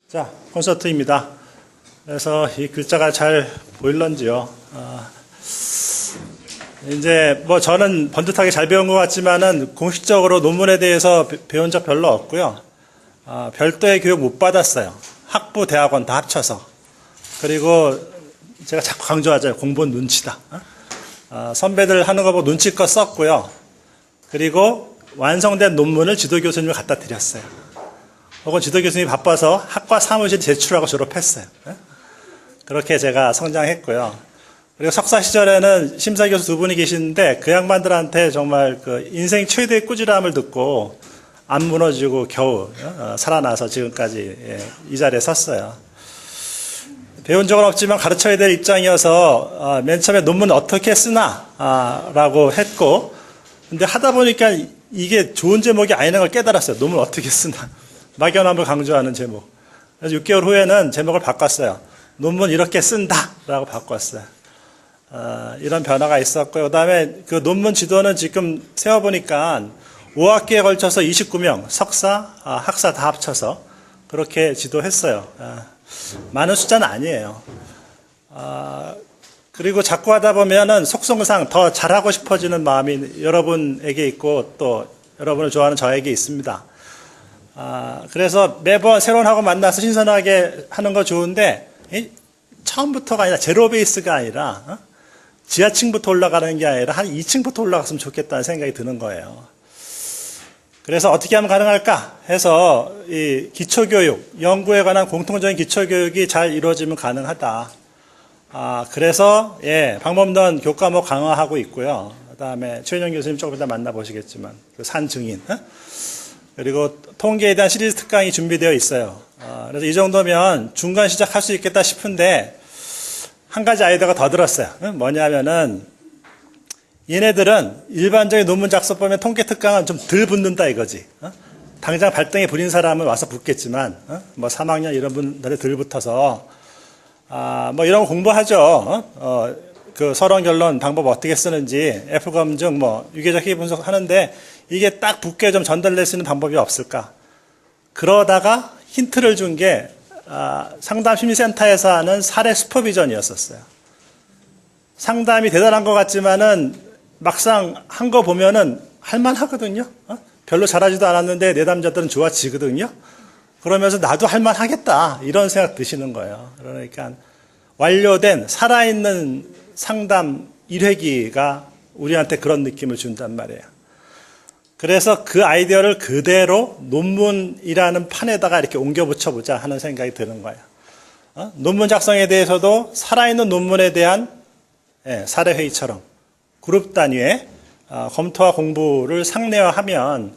자, 콘서트입니다. 그래서 이 글자가 잘 보일런지요. 이제 뭐 저는 번듯하게 잘 배운 것 같지만은 공식적으로 논문에 대해서 배운 적 별로 없고요. 별도의 교육 못 받았어요. 학부, 대학원 다 합쳐서. 그리고 제가 자꾸 강조하잖아요. 공부는 눈치다. 선배들 하는 거 보고 눈치껏 썼고요. 그리고 완성된 논문을 지도교수님을 갖다 드렸어요. 혹은 지도교수님이 바빠서 학과 사무실 제출하고 졸업했어요. 그렇게 제가 성장했고요. 그리고 석사 시절에는 심사교수 두 분이 계시는데 그 양반들한테 정말 그 인생 최대의 꾸지람을 듣고 안 무너지고 겨우 살아나서 지금까지 이 자리에 섰어요. 배운 적은 없지만 가르쳐야 될 입장이어서 맨 처음에 논문 어떻게 쓰나 라고 했고, 근데 하다 보니까 이게 좋은 제목이 아니라는 걸 깨달았어요. 논문 어떻게 쓰나. 막연함을 강조하는 제목. 그래서 6개월 후에는 제목을 바꿨어요. 논문 이렇게 쓴다 라고 바꿨어요. 이런 변화가 있었고요. 그 다음에 그 논문 지도는 지금 세워보니까 5학기에 걸쳐서 29명, 석사, 학사 다 합쳐서 그렇게 지도했어요. 많은 숫자는 아니에요. 그리고 자꾸 하다 보면은 속성상 더 잘하고 싶어지는 마음이 여러분에게 있고 또 여러분을 좋아하는 저에게 있습니다. 그래서 매번 새로운 학원 만나서 신선하게 하는 거 좋은데, 처음부터가 아니라 제로 베이스가 아니라, 지하층부터 올라가는 게 아니라 한 2층부터 올라갔으면 좋겠다는 생각이 드는 거예요. 그래서 어떻게 하면 가능할까 해서 이 기초교육, 연구에 관한 공통적인 기초교육이 잘 이루어지면 가능하다. 그래서 방법론 교과목 강화하고 있고요. 그다음에 최윤영 교수님 조금 이따 만나보시겠지만 그 산 증인, 그리고 통계에 대한 시리즈 특강이 준비되어 있어요. 그래서 이 정도면 중간 시작할 수 있겠다 싶은데 한 가지 아이디어가 더 들었어요. 뭐냐면은 얘네들은 일반적인 논문 작성법에 통계 특강은 좀 덜 붙는다 이거지. 당장 발등에 부린 사람은 와서 붙겠지만 뭐 3학년 이런 분들이 덜 붙어서 뭐 이런 거 공부하죠. 그 서론 결론 방법 어떻게 쓰는지 F 검증 뭐 유계적 해이 분석하는데 이게 딱 붙게 좀 전달될 수 있는 방법이 없을까? 그러다가 힌트를 준 게 상담심리센터에서 하는 사례 슈퍼비전이었었어요. 상담이 대단한 것 같지만은 막상 한 거 보면은 할만하거든요. 별로 잘하지도 않았는데 내담자들은 좋아지거든요. 그러면서 나도 할만하겠다 이런 생각 드시는 거예요. 그러니까 완료된 살아있는 상담 1회기가 우리한테 그런 느낌을 준단 말이에요. 그래서 그 아이디어를 그대로 논문이라는 판에다가 이렇게 옮겨 붙여보자 하는 생각이 드는 거예요. 논문 작성에 대해서도 살아있는 논문에 대한 사례회의처럼 그룹 단위의 검토와 공부를 상례화하면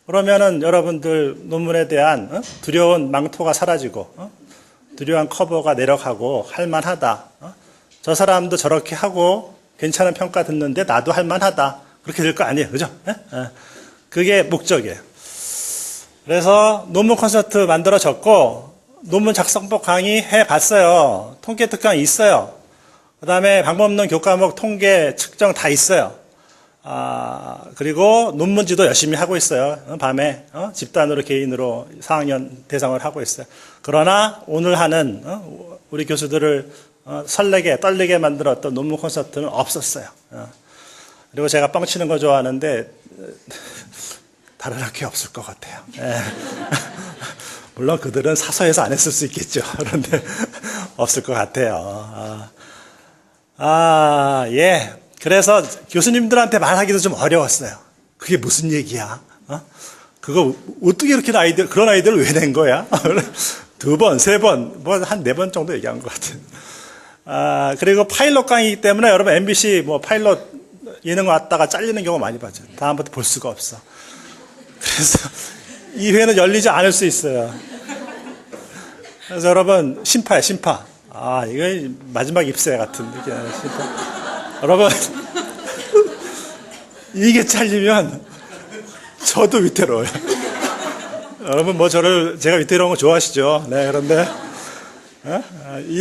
그러면은 여러분들 논문에 대한 두려운 망토가 사라지고 두려운 커버가 내려가고 할만하다. 저 사람도 저렇게 하고 괜찮은 평가 듣는데 나도 할만하다. 그렇게 될 거 아니에요. 그죠? 그게 목적이에요. 그래서 논문 콘서트 만들어졌고 논문 작성법 강의 해봤어요. 통계 특강이 있어요. 그 다음에 방법론 교과목 통계 측정 다 있어요. 그리고 논문지도 열심히 하고 있어요. 밤에 집단으로 개인으로 4학년 대상을 하고 있어요. 그러나 오늘 하는 우리 교수들을 설레게 떨리게 만들었던 논문 콘서트는 없었어요. 그리고 제가 뻥치는 거 좋아하는데 다른 학교에 없을 것 같아요. 물론 그들은 사서에서 안 했을 수 있겠죠. 그런데 없을 것 같아요. 그래서 교수님들한테 말하기도 좀 어려웠어요. 그게 무슨 얘기야? 그거 어떻게 이렇게 그런 아이디어를 왜 낸 거야? 2번, 3번, 뭐 한 4번 정도 얘기한 것 같아요. 그리고 파일럿 강의이기 때문에 여러분 MBC 뭐 파일럿 예능 왔다가 잘리는 경우 많이 봤죠. 다음부터 볼 수가 없어. 그래서 이 회는 열리지 않을 수 있어요. 그래서 여러분 심파야, 심파. 이거 마지막 입새 같은 느낌이에요. 여러분 이게 잘리면 저도 위태로워요. 여러분 뭐 제가 위태로운 거 좋아하시죠? 네, 그런데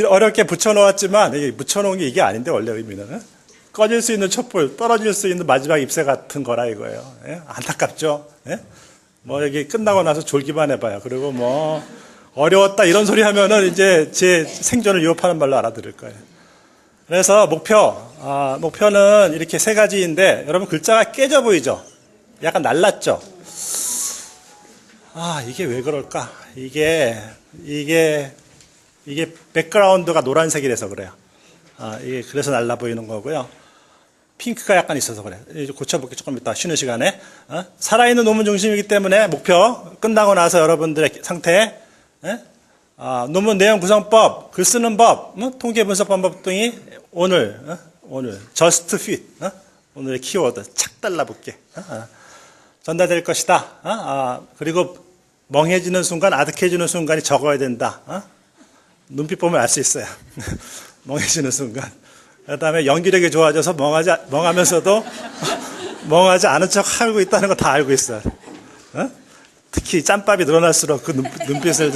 어렵게 붙여놓았지만 이게 붙여놓은 게 이게 아닌데 원래 의미는 꺼질 수 있는 촛불, 떨어질 수 있는 마지막 잎새 같은 거라 이거예요. 안타깝죠? 뭐 여기 끝나고 나서 졸기만 해봐요. 그리고 뭐 어려웠다 이런 소리 하면은 이제 제 생존을 위협하는 말로 알아들을 거예요. 그래서 목표는 이렇게 세 가지인데 여러분 글자가 깨져 보이죠? 약간 날랐죠? 이게 왜 그럴까? 이게 백그라운드가 노란색이라서 그래요. 이게 그래서 날라 보이는 거고요. 핑크가 약간 있어서 그래. 이제 고쳐볼게 조금 이따 쉬는 시간에. 살아있는 논문 중심이기 때문에 목표 끝나고 나서 여러분들의 상태, 논문 내용 구성법, 글 쓰는 법, 통계 분석 방법 등이 오늘 just fit, 오늘의 키워드 착 달라붙게 전달될 것이다. 그리고 멍해지는 순간, 아득해지는 순간이 적어야 된다. 눈빛 보면 알 수 있어요. 멍해지는 순간. 그 다음에 연기력이 좋아져서 멍하면서도 멍하지 않은 척 하고 있다는 거 다 알고 있어요. 특히 짬밥이 늘어날수록 그 눈빛을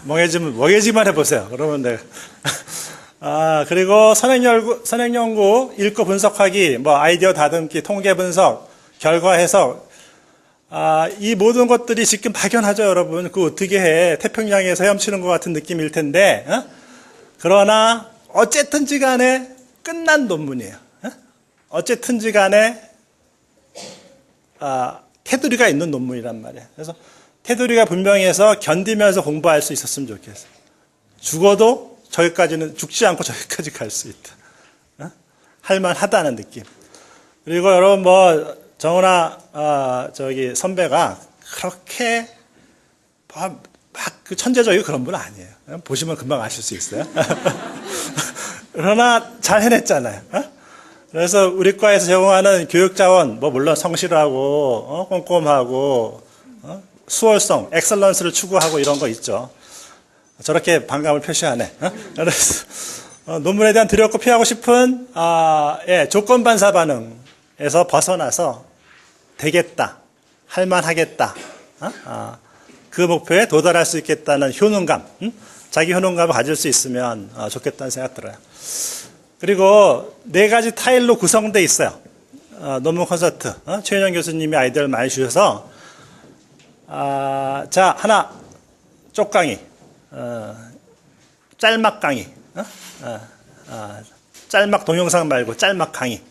멍해지만 해보세요. 그러면 내가. 그리고 선행연구, 읽고 분석하기, 아이디어 다듬기, 통계 분석, 결과 해석, 이 모든 것들이 지금 막연하죠, 여러분. 그거 어떻게 해. 태평양에서 헤엄치는 것 같은 느낌일 텐데, 그러나, 어쨌든지 간에 끝난 논문이에요. 어쨌든지 간에, 테두리가 있는 논문이란 말이에요. 그래서 테두리가 분명해서 견디면서 공부할 수 있었으면 좋겠어요. 죽어도 죽지 않고 저기까지 갈 수 있다. 할만하다는 느낌. 그리고 여러분, 정은아, 선배가 그렇게 그 천재적이고 그런 분은 아니에요. 보시면 금방 아실 수 있어요. 그러나 잘 해냈잖아요. 그래서 우리 과에서 제공하는 교육자원, 물론 성실하고, 꼼꼼하고, 수월성, 엑셀런스를 추구하고 이런 거 있죠. 저렇게 반감을 표시하네. 그래서, 논문에 대한 두렵고 피하고 싶은, 조건 반사 반응에서 벗어나서 되겠다, 할만하겠다, 그 목표에 도달할 수 있겠다는 효능감, 자기 효능감을 가질 수 있으면 좋겠다는 생각 들어요. 그리고 4가지 타일로 구성되어 있어요. 논문 콘서트. 최은영 교수님이 아이디어를 많이 주셔서, 자, 하나, 쪽 강의, 짤막 강의, 짤막 동영상 말고 짤막 강의,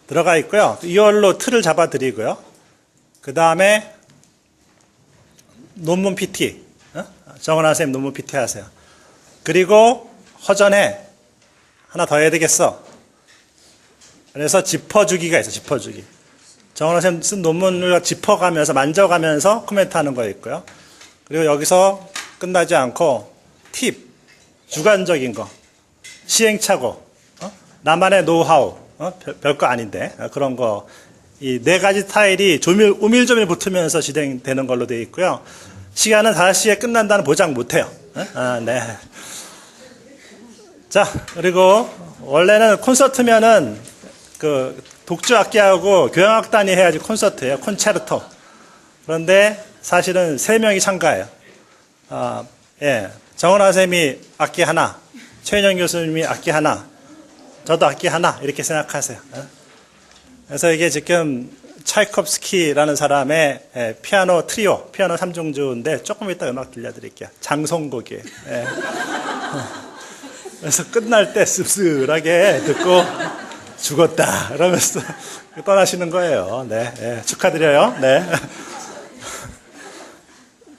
들어가 있고요. 이걸로 틀을 잡아 드리고요. 그 다음에, 논문 PT, 정은아 선생님 논문 PT 하세요. 그리고 허전해. 하나 더 해야 되겠어. 그래서 짚어주기가 있어, 짚어주기. 정은아 선생님 쓴 논문을 짚어가면서, 만져가면서 코멘트 하는 거 있고요. 그리고 여기서 끝나지 않고, 팁, 주관적인 거, 시행착오, 나만의 노하우, 별거 아닌데, 그런 거, 이 4가지 타일이 오밀조밀 붙으면서 진행되는 걸로 되어 있고요. 시간은 5시에 끝난다는 보장 못해요. 네. 자, 그리고 원래는 콘서트면은 그 독주 악기하고 교향악단이 해야지 콘서트예요. 콘체르토. 그런데 사실은 3명이 참가해요. 정은아 선생님이 악기 하나, 최은영 교수님이 악기 하나, 저도 악기 하나 이렇게 생각하세요. 그래서 이게 지금 차이콥스키라는 사람의 피아노 트리오, 피아노 3중주인데 조금 이따 음악 들려드릴게요. 장송곡이에요. 그래서 끝날 때 씁쓸하게 듣고 죽었다 그러면서 떠나시는 거예요. 네, 축하드려요. 네.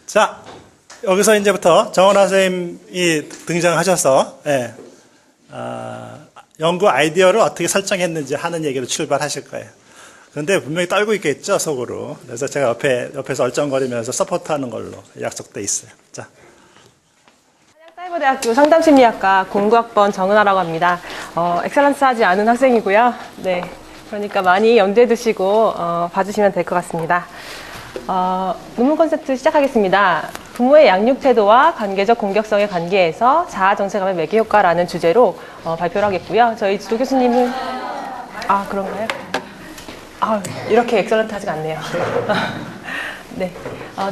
자, 여기서 이제부터 정은아 선생님이 등장하셔서 연구 아이디어를 어떻게 설정했는지 하는 얘기로 출발하실 거예요. 그런데 분명히 떨고 있겠죠, 속으로. 그래서 제가 옆에서 얼쩡거리면서 서포트하는 걸로 약속돼 있어요. 자. 한양사이버대학교 상담심리학과 공부학번 정은아라고 합니다. 엑셀런스 하지 않은 학생이고요. 네, 그러니까 많이 염두에 두시고 봐주시면 될 것 같습니다. 논문 콘셉트 시작하겠습니다. 부모의 양육 태도와 관계적 공격성의 관계에서 자아 정체감의 매개 효과라는 주제로 발표를 하겠고요. 저희 지도 교수님은 그런가요? 이렇게 엑셀런트하지가 않네요. 네,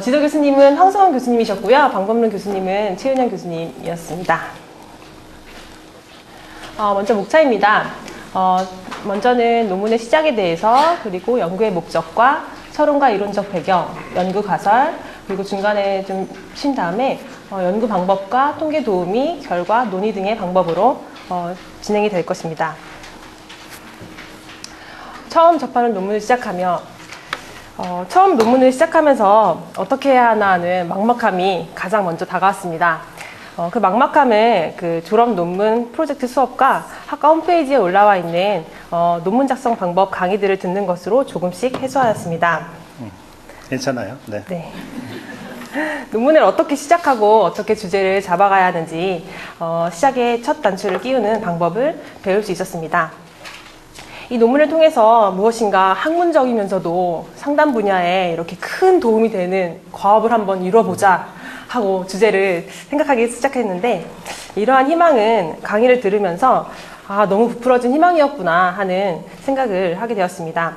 지도 교수님은 황성원 교수님이셨고요. 방법론 교수님은 최은영 교수님이었습니다. 먼저 목차입니다. 먼저는 논문의 시작에 대해서, 그리고 연구의 목적과 서론과 이론적 배경, 연구 가설, 그리고 중간에 좀 쉰 다음에 연구 방법과 통계 도우미, 결과, 논의 등의 방법으로 진행이 될 것입니다. 처음 접하는 논문을 시작하며 처음 논문을 시작하면서 어떻게 해야 하나 하는 막막함이 가장 먼저 다가왔습니다. 그 막막함을 그 졸업 논문 프로젝트 수업과 학과 홈페이지에 올라와 있는 논문 작성 방법 강의들을 듣는 것으로 조금씩 해소하였습니다. 괜찮아요. 네. 네. 논문을 어떻게 시작하고 어떻게 주제를 잡아가야 하는지 시작의 첫 단추를 끼우는 방법을 배울 수 있었습니다. 이 논문을 통해서 무엇인가 학문적이면서도 상담 분야에 이렇게 큰 도움이 되는 과업을 한번 이뤄보자 하고 주제를 생각하기 시작했는데, 이러한 희망은 강의를 들으면서 너무 부풀어진 희망이었구나 하는 생각을 하게 되었습니다.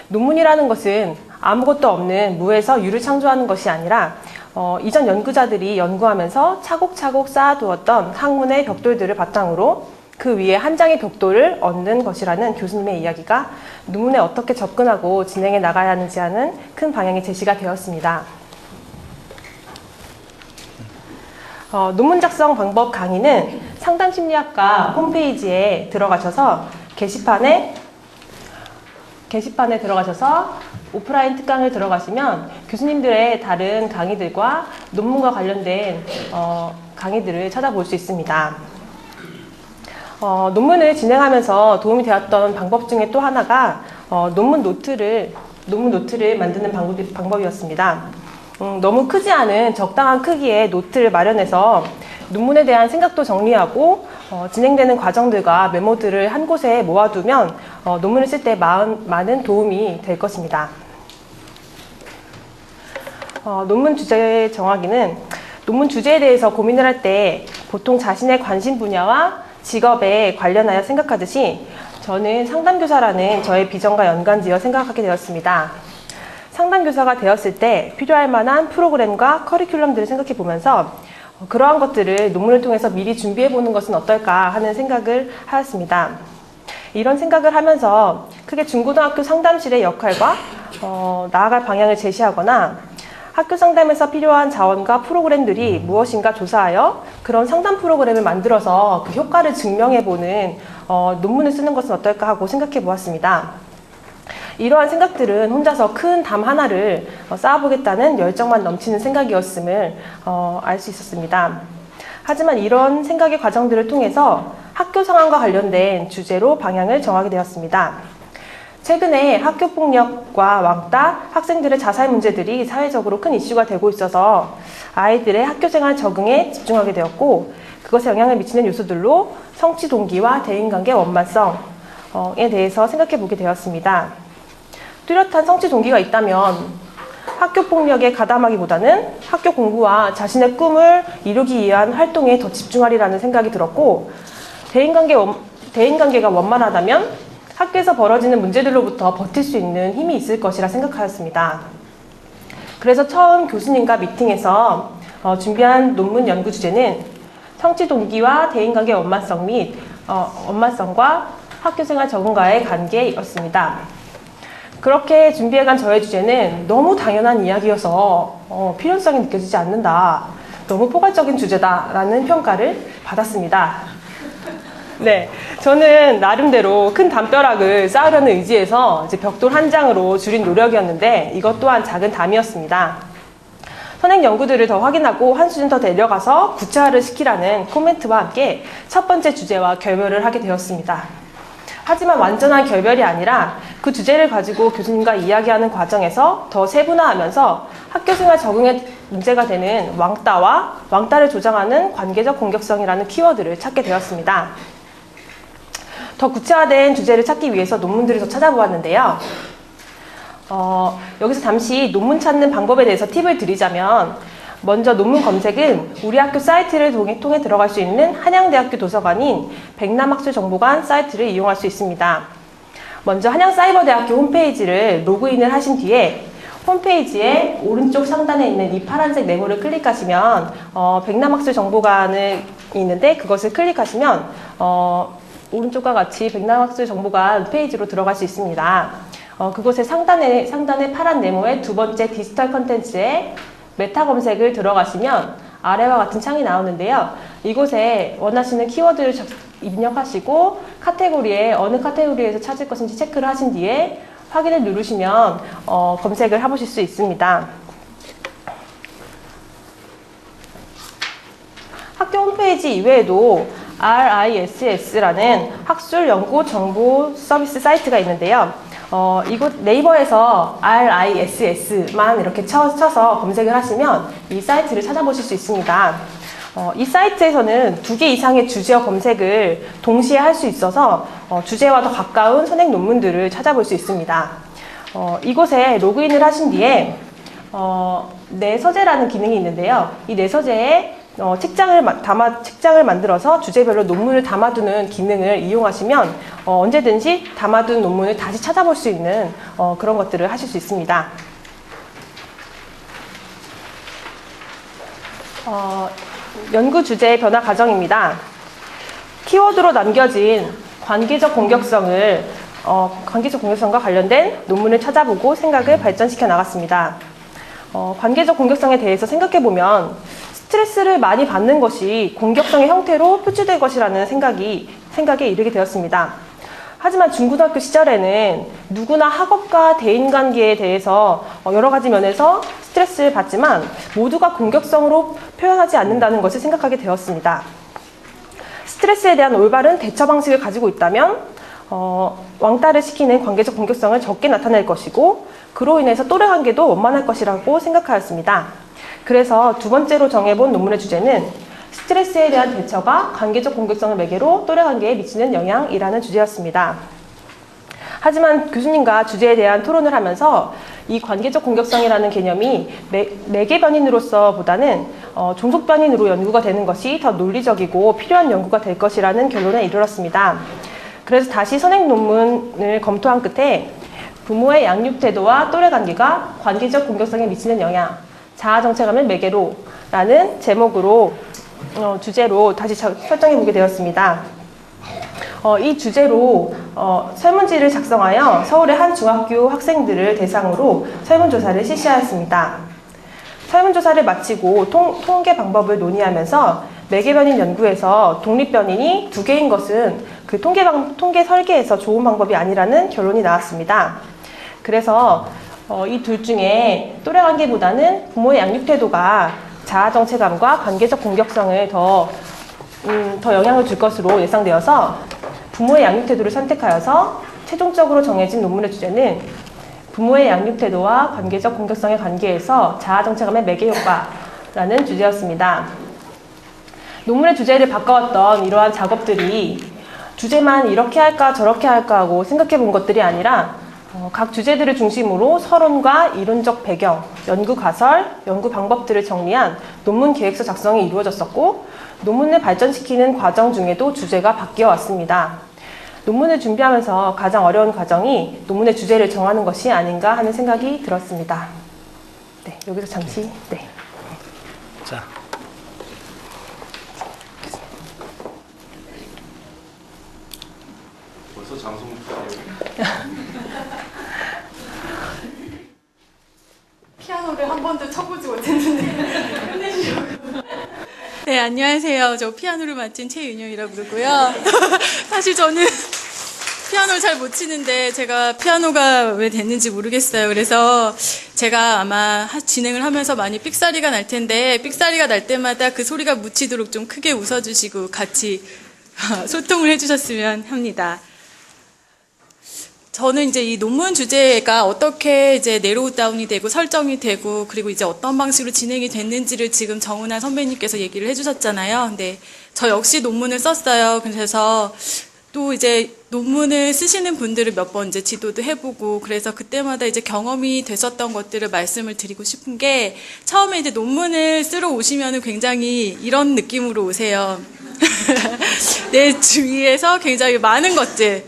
논문이라는 것은 아무것도 없는 무에서 유를 창조하는 것이 아니라 이전 연구자들이 연구하면서 차곡차곡 쌓아두었던 학문의 벽돌들을 바탕으로 그 위에 한 장의 벽돌을 얻는 것이라는 교수님의 이야기가 논문에 어떻게 접근하고 진행해 나가야 하는지 하는 큰 방향이 제시가 되었습니다. 논문 작성 방법 강의는 상담심리학과 홈페이지에 들어가셔서 게시판에 들어가셔서 오프라인 특강을 들어가시면 교수님들의 다른 강의들과 논문과 관련된 강의들을 찾아볼 수 있습니다. 논문을 진행하면서 도움이 되었던 방법 중에 또 하나가 논문 노트를 만드는 방법이었습니다. 너무 크지 않은 적당한 크기의 노트를 마련해서 논문에 대한 생각도 정리하고 진행되는 과정들과 메모들을 한 곳에 모아두면 논문을 쓸 때 많은 도움이 될 것입니다. 논문 주제 정하기는 논문 주제에 대해서 고민을 할 때 보통 자신의 관심 분야와 직업에 관련하여 생각하듯이 저는 상담교사라는 저의 비전과 연관지어 생각하게 되었습니다. 상담교사가 되었을 때 필요할 만한 프로그램과 커리큘럼들을 생각해 보면서 그러한 것들을 논문을 통해서 미리 준비해 보는 것은 어떨까 하는 생각을 하였습니다. 이런 생각을 하면서 크게 중고등학교 상담실의 역할과 나아갈 방향을 제시하거나 학교 상담에서 필요한 자원과 프로그램들이 무엇인가 조사하여 그런 상담 프로그램을 만들어서 그 효과를 증명해보는 논문을 쓰는 것은 어떨까 하고 생각해 보았습니다. 이러한 생각들은 혼자서 큰 담 하나를 쌓아보겠다는 열정만 넘치는 생각이었음을 알 수 있었습니다. 하지만 이런 생각의 과정들을 통해서 학교 상황과 관련된 주제로 방향을 정하게 되었습니다. 최근에 학교폭력과 왕따, 학생들의 자살 문제들이 사회적으로 큰 이슈가 되고 있어서 아이들의 학교생활 적응에 집중하게 되었고, 그것에 영향을 미치는 요소들로 성취 동기와 대인관계 원만성에 대해서 생각해 보게 되었습니다. 뚜렷한 성취 동기가 있다면 학교폭력에 가담하기보다는 학교 공부와 자신의 꿈을 이루기 위한 활동에 더 집중하리라는 생각이 들었고, 대인관계가 원만하다면 학교에서 벌어지는 문제들로부터 버틸 수 있는 힘이 있을 것이라 생각하였습니다. 그래서 처음 교수님과 미팅에서 준비한 논문 연구 주제는 성취 동기와 대인관계 원만성 및 원만성과 학교생활 적응과의 관계였습니다. 그렇게 준비해간 저의 주제는 너무 당연한 이야기여서 필요성이 느껴지지 않는다, 너무 포괄적인 주제다라는 평가를 받았습니다. 네, 저는 나름대로 큰 담벼락을 쌓으려는 의지에서 이제 벽돌 한 장으로 줄인 노력이었는데 이것 또한 작은 담이었습니다. 선행 연구들을 더 확인하고 한 수준 더 내려가서 구체화를 시키라는 코멘트와 함께 첫 번째 주제와 결별을 하게 되었습니다. 하지만 완전한 결별이 아니라 그 주제를 가지고 교수님과 이야기하는 과정에서 더 세분화하면서 학교생활 적응에 문제가 되는 왕따와 왕따를 조장하는 관계적 공격성이라는 키워드를 찾게 되었습니다. 더 구체화된 주제를 찾기 위해서 논문들을 더 찾아보았는데요. 여기서 잠시 논문 찾는 방법에 대해서 팁을 드리자면, 먼저 논문 검색은 우리 학교 사이트를 통해 들어갈 수 있는 한양대학교 도서관인 백남학술정보관 사이트를 이용할 수 있습니다. 먼저 한양사이버대학교 홈페이지를 로그인을 하신 뒤에 홈페이지의 오른쪽 상단에 있는 이 파란색 네모를 클릭하시면 백남학술정보관이 있는데, 그것을 클릭하시면 오른쪽과 같이 백남학술정보관 페이지로 들어갈 수 있습니다. 그곳의 상단의 파란 네모의 두 번째 디지털 컨텐츠에 메타 검색을 들어가시면 아래와 같은 창이 나오는데요. 이곳에 원하시는 키워드를 입력하시고 카테고리에 어느 카테고리에서 찾을 것인지 체크를 하신 뒤에 확인을 누르시면 검색을 해보실 수 있습니다. 학교 홈페이지 이외에도 RISS라는 학술 연구 정보 서비스 사이트가 있는데요. 이곳 네이버에서 RISS만 이렇게 쳐서 검색을 하시면 이 사이트를 찾아보실 수 있습니다. 이 사이트에서는 2개 이상의 주제어 검색을 동시에 할 수 있어서 주제와 더 가까운 선행 논문들을 찾아볼 수 있습니다. 이곳에 로그인을 하신 뒤에 내 서재라는 기능이 있는데요. 이 내 서재에 책장을 만들어서 주제별로 논문을 담아두는 기능을 이용하시면 언제든지 담아둔 논문을 다시 찾아볼 수 있는 그런 것들을 하실 수 있습니다. 연구 주제의 변화 과정입니다. 키워드로 남겨진 관계적 공격성과 관련된 논문을 찾아보고 생각을 발전시켜 나갔습니다. 관계적 공격성에 대해서 생각해보면 스트레스를 많이 받는 것이 공격성의 형태로 표출될 것이라는 생각에 이르게 되었습니다. 하지만 중고등학교 시절에는 누구나 학업과 대인관계에 대해서 여러 가지 면에서 스트레스를 받지만 모두가 공격성으로 표현하지 않는다는 것을 생각하게 되었습니다. 스트레스에 대한 올바른 대처 방식을 가지고 있다면 왕따를 시키는 관계적 공격성을 적게 나타낼 것이고 그로 인해서 또래 관계도 원만할 것이라고 생각하였습니다. 그래서 두 번째로 정해본 논문의 주제는 스트레스에 대한 대처가 관계적 공격성을 매개로 또래 관계에 미치는 영향이라는 주제였습니다. 하지만 교수님과 주제에 대한 토론을 하면서 이 관계적 공격성이라는 개념이 매개 변인으로서 보다는 종속 변인으로 연구가 되는 것이 더 논리적이고 필요한 연구가 될 것이라는 결론에 이르렀습니다. 그래서 다시 선행 논문을 검토한 끝에 부모의 양육 태도와 또래 관계가 관계적 공격성에 미치는 영향, 자아 정체감을 매개로 라는 제목으로 주제로 다시 설정해 보게 되었습니다. 이 주제로 설문지를 작성하여 서울의 한 중학교 학생들을 대상으로 설문조사를 실시하였습니다. 설문조사를 마치고 통계 방법을 논의하면서 매개변인 연구에서 독립변인이 2개인 것은 그 통계 설계에서 좋은 방법이 아니라는 결론이 나왔습니다. 그래서 이 둘 중에 또래 관계보다는 부모의 양육 태도가 자아 정체감과 관계적 공격성을 더 영향을 줄 것으로 예상되어서 부모의 양육 태도를 선택하여서 최종적으로 정해진 논문의 주제는 부모의 양육 태도와 관계적 공격성의 관계에서 자아 정체감의 매개 효과라는 주제였습니다. 논문의 주제를 바꿔왔던 이러한 작업들이 주제만 이렇게 할까 저렇게 할까 하고 생각해 본 것들이 아니라 각 주제들을 중심으로 서론과 이론적 배경, 연구 가설, 연구 방법들을 정리한 논문 계획서 작성이 이루어졌었고 논문을 발전시키는 과정 중에도 주제가 바뀌어 왔습니다. 논문을 준비하면서 가장 어려운 과정이 논문의 주제를 정하는 것이 아닌가 하는 생각이 들었습니다. 네, 여기서 잠시. 네. 자. 벌써 장송부터 피아노를 한 번도 쳐보지 못했는데 끝내주려고. 네, 안녕하세요. 저 피아노를 맡은 최윤영이라고 부르고요. 사실 저는 피아노를 잘 못 치는데 제가 피아노가 왜 됐는지 모르겠어요. 그래서 제가 아마 진행을 하면서 많이 삑사리가 날 텐데 삑사리가 날 때마다 그 소리가 묻히도록 좀 크게 웃어주시고 같이 소통을 해주셨으면 합니다. 저는 이제 이 논문 주제가 어떻게 이제 네로우 다운이 되고 설정이 되고 그리고 이제 어떤 방식으로 진행이 됐는지를 지금 정은아 선배님께서 얘기를 해주셨잖아요. 근데 저 역시 논문을 썼어요. 그래서 또 이제 논문을 쓰시는 분들을 몇 번 이제 지도도 해보고 그래서 그때마다 이제 경험이 됐었던 것들을 말씀을 드리고 싶은 게 처음에 이제 논문을 쓰러 오시면은 굉장히 이런 느낌으로 오세요. 내 주위에서 굉장히 많은 것들,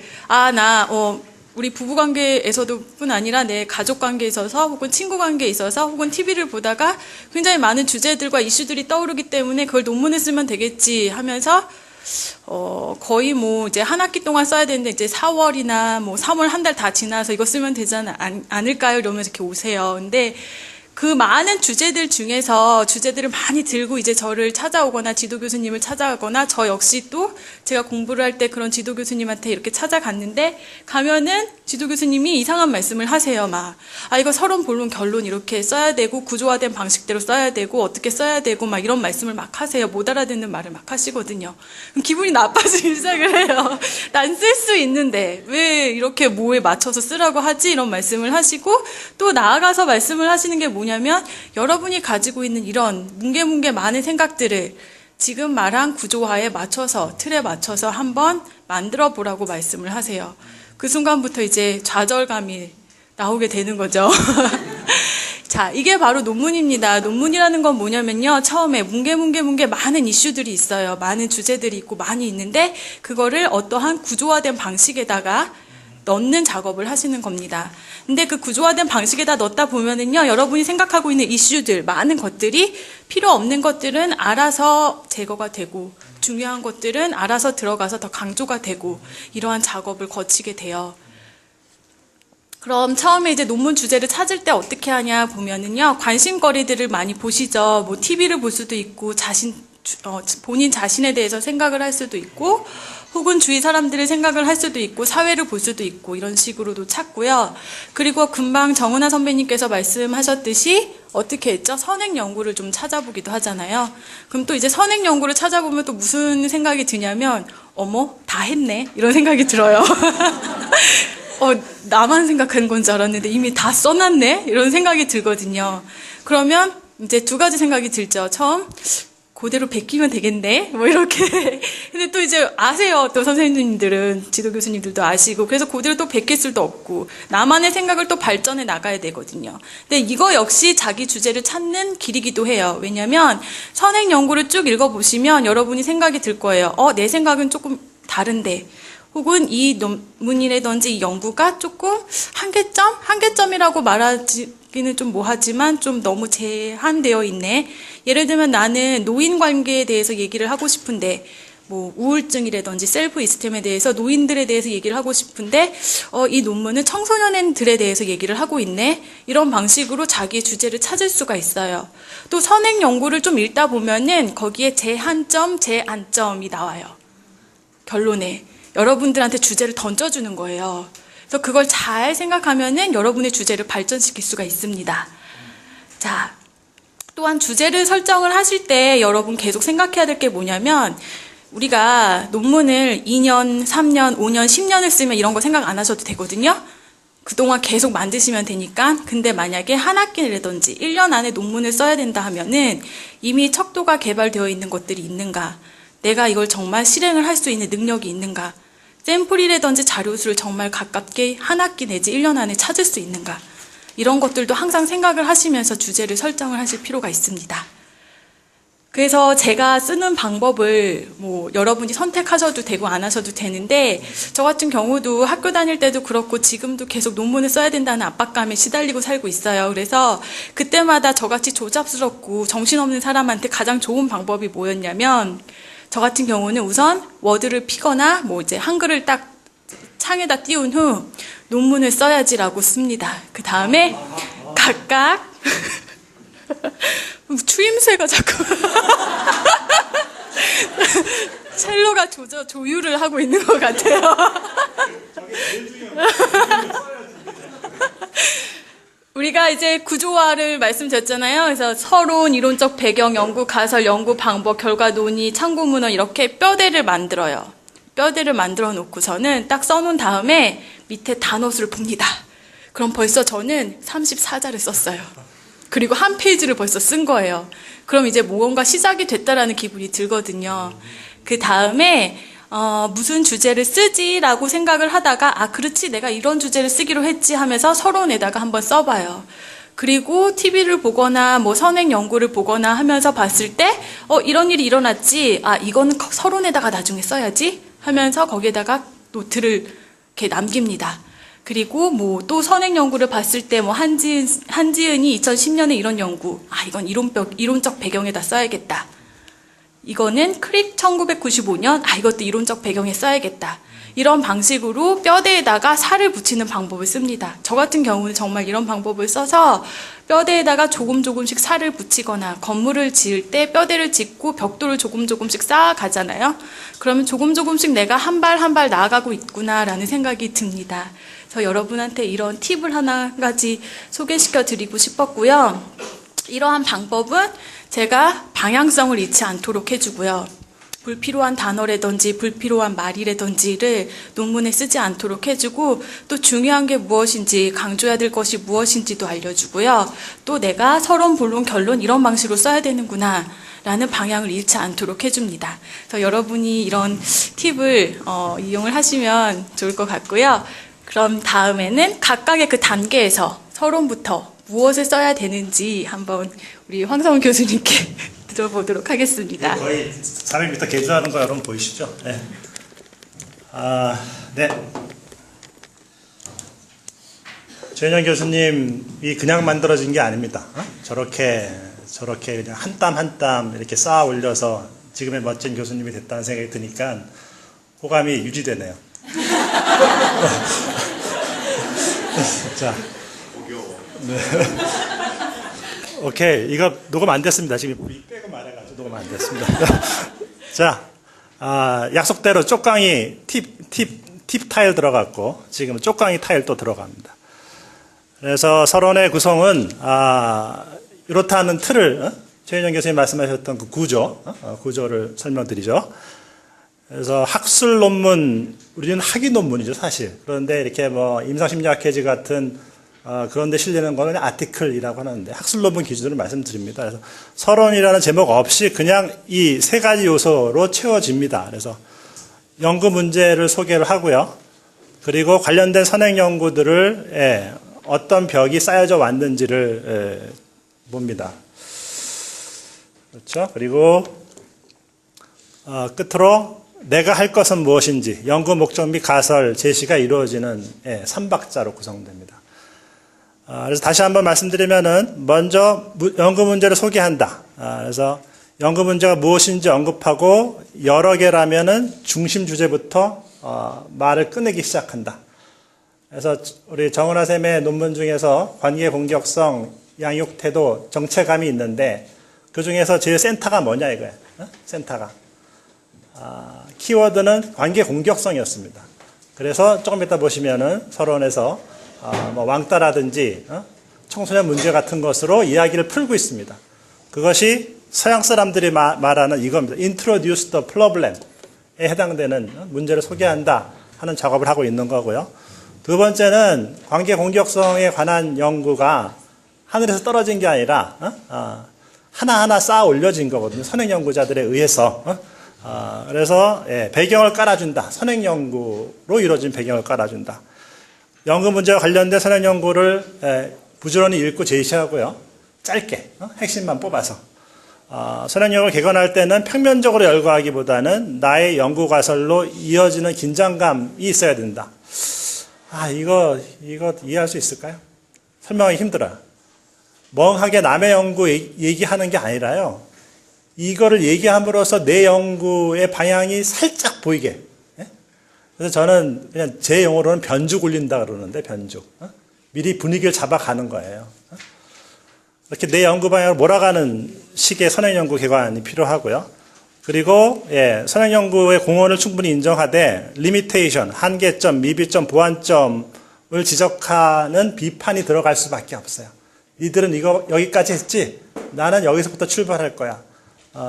우리 부부관계에서도 뿐 아니라 내 가족관계에 있어서 혹은 친구관계에 있어서 혹은 TV를 보다가 굉장히 많은 주제들과 이슈들이 떠오르기 때문에 그걸 논문에 쓰면 되겠지 하면서 거의 뭐 이제 한 학기 동안 써야 되는데 이제 4월이나 뭐 3월 한 달 다 지나서 이거 쓰면 되지 않을까요? 이러면서 이렇게 오세요. 근데 그 많은 주제들 중에서 주제들을 많이 들고 이제 저를 찾아오거나 지도 교수님을 찾아가거나 저 역시 또 제가 공부를 할 때 그런 지도 교수님한테 이렇게 찾아갔는데 가면은 지도 교수님이 이상한 말씀을 하세요. 막 이거 서론 본론 결론 이렇게 써야 되고 구조화된 방식대로 써야 되고 어떻게 써야 되고 막 이런 말씀을 막 하세요. 못 알아듣는 말을 막 하시거든요. 그럼 기분이 나빠지기 시작을 해요. 난 쓸 수 있는데 왜 이렇게 뭐에 맞춰서 쓰라고 하지? 이런 말씀을 하시고 또 나아가서 말씀을 하시는 게 뭐냐면 여러분이 가지고 있는 이런 뭉게뭉게 많은 생각들을 지금 말한 구조화에 맞춰서 틀에 맞춰서 한번 만들어 보라고 말씀을 하세요. 그 순간부터 이제 좌절감이 나오게 되는 거죠. 자, 이게 바로 논문입니다. 논문이라는 건 뭐냐면요. 처음에 뭉게 많은 이슈들이 있어요. 많은 주제들이 있고 많이 있는데 그거를 어떠한 구조화된 방식에다가 넣는 작업을 하시는 겁니다. 근데 그 구조화된 방식에다 넣다 보면은요, 여러분이 생각하고 있는 이슈들, 많은 것들이 필요 없는 것들은 알아서 제거가 되고, 중요한 것들은 알아서 들어가서 더 강조가 되고, 이러한 작업을 거치게 돼요. 그럼 처음에 이제 논문 주제를 찾을 때 어떻게 하냐 보면은요, 관심거리들을 많이 보시죠. 뭐 TV를 볼 수도 있고, 본인 자신에 대해서 생각을 할 수도 있고, 혹은 주위 사람들의 생각을 할 수도 있고 사회를 볼 수도 있고 이런 식으로도 찾고요. 그리고 금방 정은하 선배님께서 말씀하셨듯이 어떻게 했죠? 선행 연구를 좀 찾아보기도 하잖아요. 그럼 또 이제 선행 연구를 찾아보면 또 무슨 생각이 드냐면 어머 다 했네 이런 생각이 들어요. 나만 생각하는 건 줄 알았는데 이미 다 써놨네 이런 생각이 들거든요. 그러면 이제 두 가지 생각이 들죠. 처음 그대로 베끼면 되겠네? 뭐 이렇게. 근데 또 이제 아세요. 또 선생님들은, 지도 교수님들도 아시고. 그래서 그대로 또 베낄 수도 없고. 나만의 생각을 또 발전해 나가야 되거든요. 근데 이거 역시 자기 주제를 찾는 길이기도 해요. 왜냐면 선행 연구를 쭉 읽어보시면 여러분이 생각이 들 거예요. 내 생각은 조금 다른데. 혹은 이 논문이라든지 이 연구가 조금 한계점이라고 말하기는 좀 뭐하지만 좀 너무 제한되어 있네. 예를 들면 나는 노인 관계에 대해서 얘기를 하고 싶은데 뭐 우울증이라든지 셀프 이스템에 대해서 노인들에 대해서 얘기를 하고 싶은데 이 논문은 청소년들에 대해서 얘기를 하고 있네. 이런 방식으로 자기의 주제를 찾을 수가 있어요. 또 선행 연구를 좀 읽다 보면은 거기에 제한점, 제안점이 나와요. 결론에. 여러분들한테 주제를 던져주는 거예요. 그래서 그걸 잘 생각하면은 여러분의 주제를 발전시킬 수가 있습니다. 자, 또한 주제를 설정을 하실 때 여러분 계속 생각해야 될 게 뭐냐면 우리가 논문을 2년, 3년, 5년, 10년을 쓰면 이런 거 생각 안 하셔도 되거든요. 그동안 계속 만드시면 되니까. 근데 만약에 한 학기라든지 1년 안에 논문을 써야 된다 하면은 이미 척도가 개발되어 있는 것들이 있는가? 내가 이걸 정말 실행을 할 수 있는 능력이 있는가? 샘플이라든지 자료수를 정말 가깝게 한 학기 내지 1년 안에 찾을 수 있는가? 이런 것들도 항상 생각을 하시면서 주제를 설정을 하실 필요가 있습니다. 그래서 제가 쓰는 방법을 뭐 여러분이 선택하셔도 되고 안 하셔도 되는데 저 같은 경우도 학교 다닐 때도 그렇고 지금도 계속 논문을 써야 된다는 압박감에 시달리고 살고 있어요. 그래서 그때마다 저같이 조잡스럽고 정신없는 사람한테 가장 좋은 방법이 뭐였냐면 저 같은 경우는 우선 워드를 피거나 뭐 이제 한글을 딱 창에다 띄운 후 논문을 써야지라고 씁니다. 그 다음에 각각 추임새가 자꾸 첼로가 조율을 하고 있는 것 같아요. 우리가 이제 구조화를 말씀드렸잖아요. 그래서 서론, 이론적 배경, 연구, 가설, 연구 방법, 결과 논의, 참고 문헌 이렇게 뼈대를 만들어요. 뼈대를 만들어 놓고서는 딱 써놓은 다음에 밑에 단어수를 봅니다. 그럼 벌써 저는 34자를 썼어요. 그리고 한 페이지를 벌써 쓴 거예요. 그럼 이제 뭔가 시작이 됐다라는 기분이 들거든요. 그 다음에 무슨 주제를 쓰지라고 생각을 하다가 그렇지 내가 이런 주제를 쓰기로 했지 하면서 서론에다가 한번 써봐요. 그리고 TV를 보거나 뭐 선행 연구를 보거나 하면서 봤을 때 이런 일이 일어났지 이건 서론에다가 나중에 써야지 하면서 거기에다가 노트를 이렇게 남깁니다. 그리고 뭐 또 선행 연구를 봤을 때 뭐 한지은이 2010년에 이런 연구 이건 이론적 배경에다 써야겠다. 이거는 크릭 1995년, 이것도 이론적 배경에 써야겠다. 이런 방식으로 뼈대에다가 살을 붙이는 방법을 씁니다. 저 같은 경우는 정말 이런 방법을 써서 뼈대에다가 조금씩 살을 붙이거나 건물을 지을 때 뼈대를 짓고 벽돌을 조금씩 쌓아가잖아요. 그러면 조금씩 내가 한 발 한 발 나아가고 있구나라는 생각이 듭니다. 그래서 여러분한테 이런 팁을 하나 가지 소개시켜 드리고 싶었고요. 이러한 방법은 제가 방향성을 잃지 않도록 해주고요. 불필요한 단어라든지 불필요한 말이라든지를 논문에 쓰지 않도록 해주고, 또 중요한 게 무엇인지, 강조해야 될 것이 무엇인지도 알려주고요. 또 내가 서론, 본론, 결론 이런 방식으로 써야 되는구나 라는 방향을 잃지 않도록 해줍니다. 그래서 여러분이 이런 팁을 이용을 하시면 좋을 것 같고요. 그럼 다음에는 각각의 그 단계에서 서론부터 무엇을 써야 되는지 한번 우리 황성훈 교수님께 들어보도록 하겠습니다. 거의 400m 개조하는 거 여러분 보이시죠? 네. 네. 최현영 교수님이 그냥 만들어진 게 아닙니다. 저렇게 그냥 한 땀 한 땀 이렇게 쌓아 올려서 지금의 멋진 교수님이 됐다는 생각이 드니까 호감이 유지되네요. 자. 네. 오케이. 이거 녹음 안 됐습니다. 지금 빼고 말해가지고 녹음 안 됐습니다. 자, 약속대로 쪽강이 팁 타일 들어갔고, 지금 쪽강이 타일 또 들어갑니다. 그래서 서론의 구성은, 이렇다는 틀을, 최윤영 교수님 말씀하셨던 그 구조를 설명드리죠. 그래서 학술 논문, 우리는 학위 논문이죠, 사실. 그런데 이렇게 뭐, 임상심리학 회지 같은 그런데 실리는 거는 아티클이라고 하는데 학술 논문 기준으로 말씀드립니다. 그래서 서론이라는 제목 없이 그냥 이 세 가지 요소로 채워집니다. 그래서 연구 문제를 소개를 하고요. 그리고 관련된 선행 연구들을 어떤 벽이 쌓여져 왔는지를 봅니다. 그렇죠? 그리고 끝으로 내가 할 것은 무엇인지 연구 목적 및 가설 제시가 이루어지는 3박자로 구성됩니다. 그래서 다시 한번 말씀드리면은 먼저 연구 문제를 소개한다. 그래서 연구 문제가 무엇인지 언급하고 여러 개라면은 중심 주제부터 말을 꺼내기 시작한다. 그래서 우리 정은하 쌤의 논문 중에서 관계 공격성, 양육 태도, 정체감이 있는데 그 중에서 제일 센터가 뭐냐 이거예요. 센터가 키워드는 관계 공격성이었습니다. 그래서 조금 이따 보시면은 서론에서 뭐 왕따라든지 청소년 문제 같은 것으로 이야기를 풀고 있습니다. 그것이 서양 사람들이 말하는 이겁니다. Introduce the problem에 해당되는 문제를 소개한다 하는 작업을 하고 있는 거고요. 두 번째는 관계 공격성에 관한 연구가 하늘에서 떨어진 게 아니라 하나하나 쌓아 올려진 거거든요. 선행 연구자들에 의해서. 그래서 배경을 깔아준다. 선행 연구로 이루어진 배경을 깔아준다. 연구 문제와 관련된 선행 연구를 부지런히 읽고 제시하고요. 짧게 핵심만 뽑아서 선행 연구를 개관할 때는 평면적으로 열거하기보다는 나의 연구 가설로 이어지는 긴장감이 있어야 된다. 이거 이해할 수 있을까요? 설명하기 힘들어요. 멍하게 남의 연구 얘기하는 게 아니라요. 이거를 얘기함으로써 내 연구의 방향이 살짝 보이게. 그래서 저는 그냥 제 용어로는 변죽 울린다 그러는데, 변죽. 미리 분위기를 잡아가는 거예요. 이렇게 내 연구 방향을 몰아가는 식의 선행연구 개관이 필요하고요. 그리고, 선행연구의 공헌을 충분히 인정하되, 리미테이션, 한계점, 미비점, 보완점을 지적하는 비판이 들어갈 수밖에 없어요. 니들은 이거 여기까지 했지? 나는 여기서부터 출발할 거야.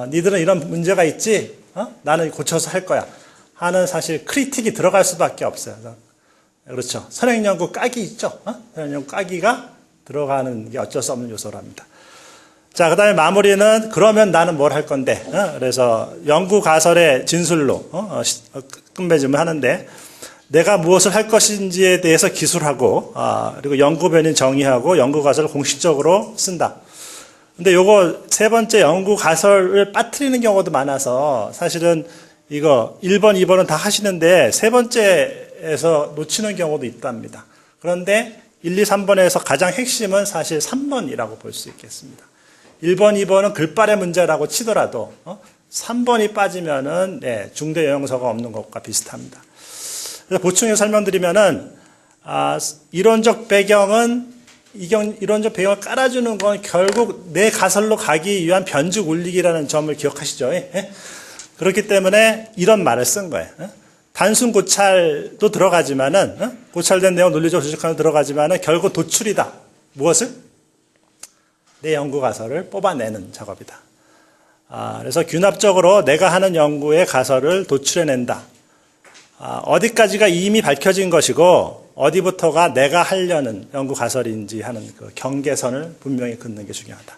니들은 이런 문제가 있지? 나는 고쳐서 할 거야. 하는 사실 크리틱이 들어갈 수밖에 없어요. 그렇죠. 선행연구 까기 있죠. 선행연구 까기가 들어가는 게 어쩔 수 없는 요소랍니다. 자, 그 다음에 마무리는 그러면 나는 뭘 할 건데. 그래서 연구 가설의 진술로 끝맺음을 하는데 내가 무엇을 할 것인지에 대해서 기술하고 그리고 연구변인 정의하고 연구 가설을 공식적으로 쓴다. 근데 요거 세 번째 연구 가설을 빠뜨리는 경우도 많아서 사실은 이거 1번, 2번은 다 하시는데 세 번째에서 놓치는 경우도 있답니다. 그런데 1, 2, 3번에서 가장 핵심은 사실 3번이라고 볼 수 있겠습니다. 1번, 2번은 글발의 문제라고 치더라도 3번이 빠지면은 네, 중대 영양소가 없는 것과 비슷합니다. 그래서 보충해서 설명드리면은 이론적 배경은 이론적 배경을 깔아주는 건 결국 내 가설로 가기 위한 변죽 울리기라는 점을 기억하시죠? 예? 그렇기 때문에 이런 말을 쓴 거예요. 단순 고찰도 들어가지만은 고찰된 내용 논리적 조직하는 들어가지만은 결국 도출이다. 무엇을? 내 연구 가설을 뽑아내는 작업이다. 그래서 균합적으로 내가 하는 연구의 가설을 도출해낸다. 어디까지가 이미 밝혀진 것이고 어디부터가 내가 하려는 연구 가설인지 하는 그 경계선을 분명히 긋는 게 중요하다.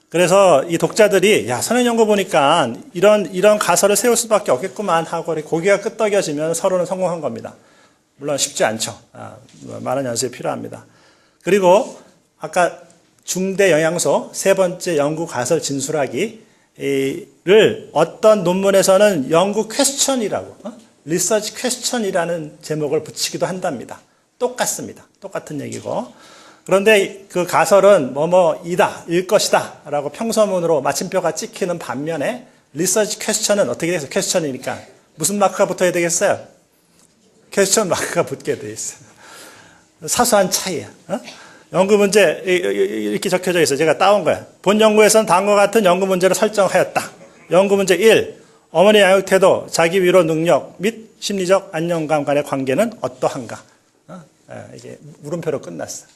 그래서 이 독자들이 야 선행 연구 보니까 이런 가설을 세울 수밖에 없겠구만 하고 고개가 끄덕여지면 서로는 성공한 겁니다. 물론 쉽지 않죠. 많은 연습이 필요합니다. 그리고 아까 중대 영양소 세 번째 연구 가설 진술하기를 어떤 논문에서는 연구 퀘스천이라고 리서치 퀘스천이라는 제목을 붙이기도 한답니다. 똑같습니다. 똑같은 얘기고. 그런데 그 가설은 뭐뭐이다, 일 것이다 라고 평서문으로 마침표가 찍히는 반면에 리서치 퀘스천은 어떻게 돼서 퀘스천이니까 무슨 마크가 붙어야 되겠어요? 퀘스천 마크가 붙게 돼 있어요. 사소한 차이야. 연구 문제 이렇게 적혀져 있어요. 제가 따온 거예요. 본 연구에서는 다음과 같은 연구 문제를 설정하였다. 연구 문제 1. 어머니 양육 태도, 자기 위로 능력 및 심리적 안정감 간의 관계는 어떠한가? 이게 물음표로 끝났어.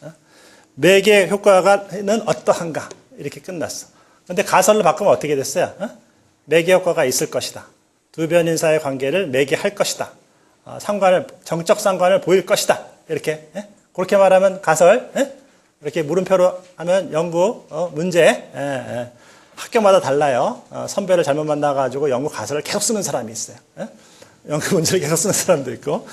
매개 효과가는 어떠한가? 이렇게 끝났어. 그런데 가설로 바꾸면 어떻게 됐어요? 매개 효과가 있을 것이다. 두 변인 사이의 관계를 매개할 것이다. 정적 상관을 보일 것이다. 이렇게 그렇게 말하면 가설. 이렇게 물음표로 하면 연구 문제. 학교마다 달라요. 선배를 잘못 만나가지고 연구 가설을 계속 쓰는 사람이 있어요. 연구 문제를 계속 쓰는 사람도 있고.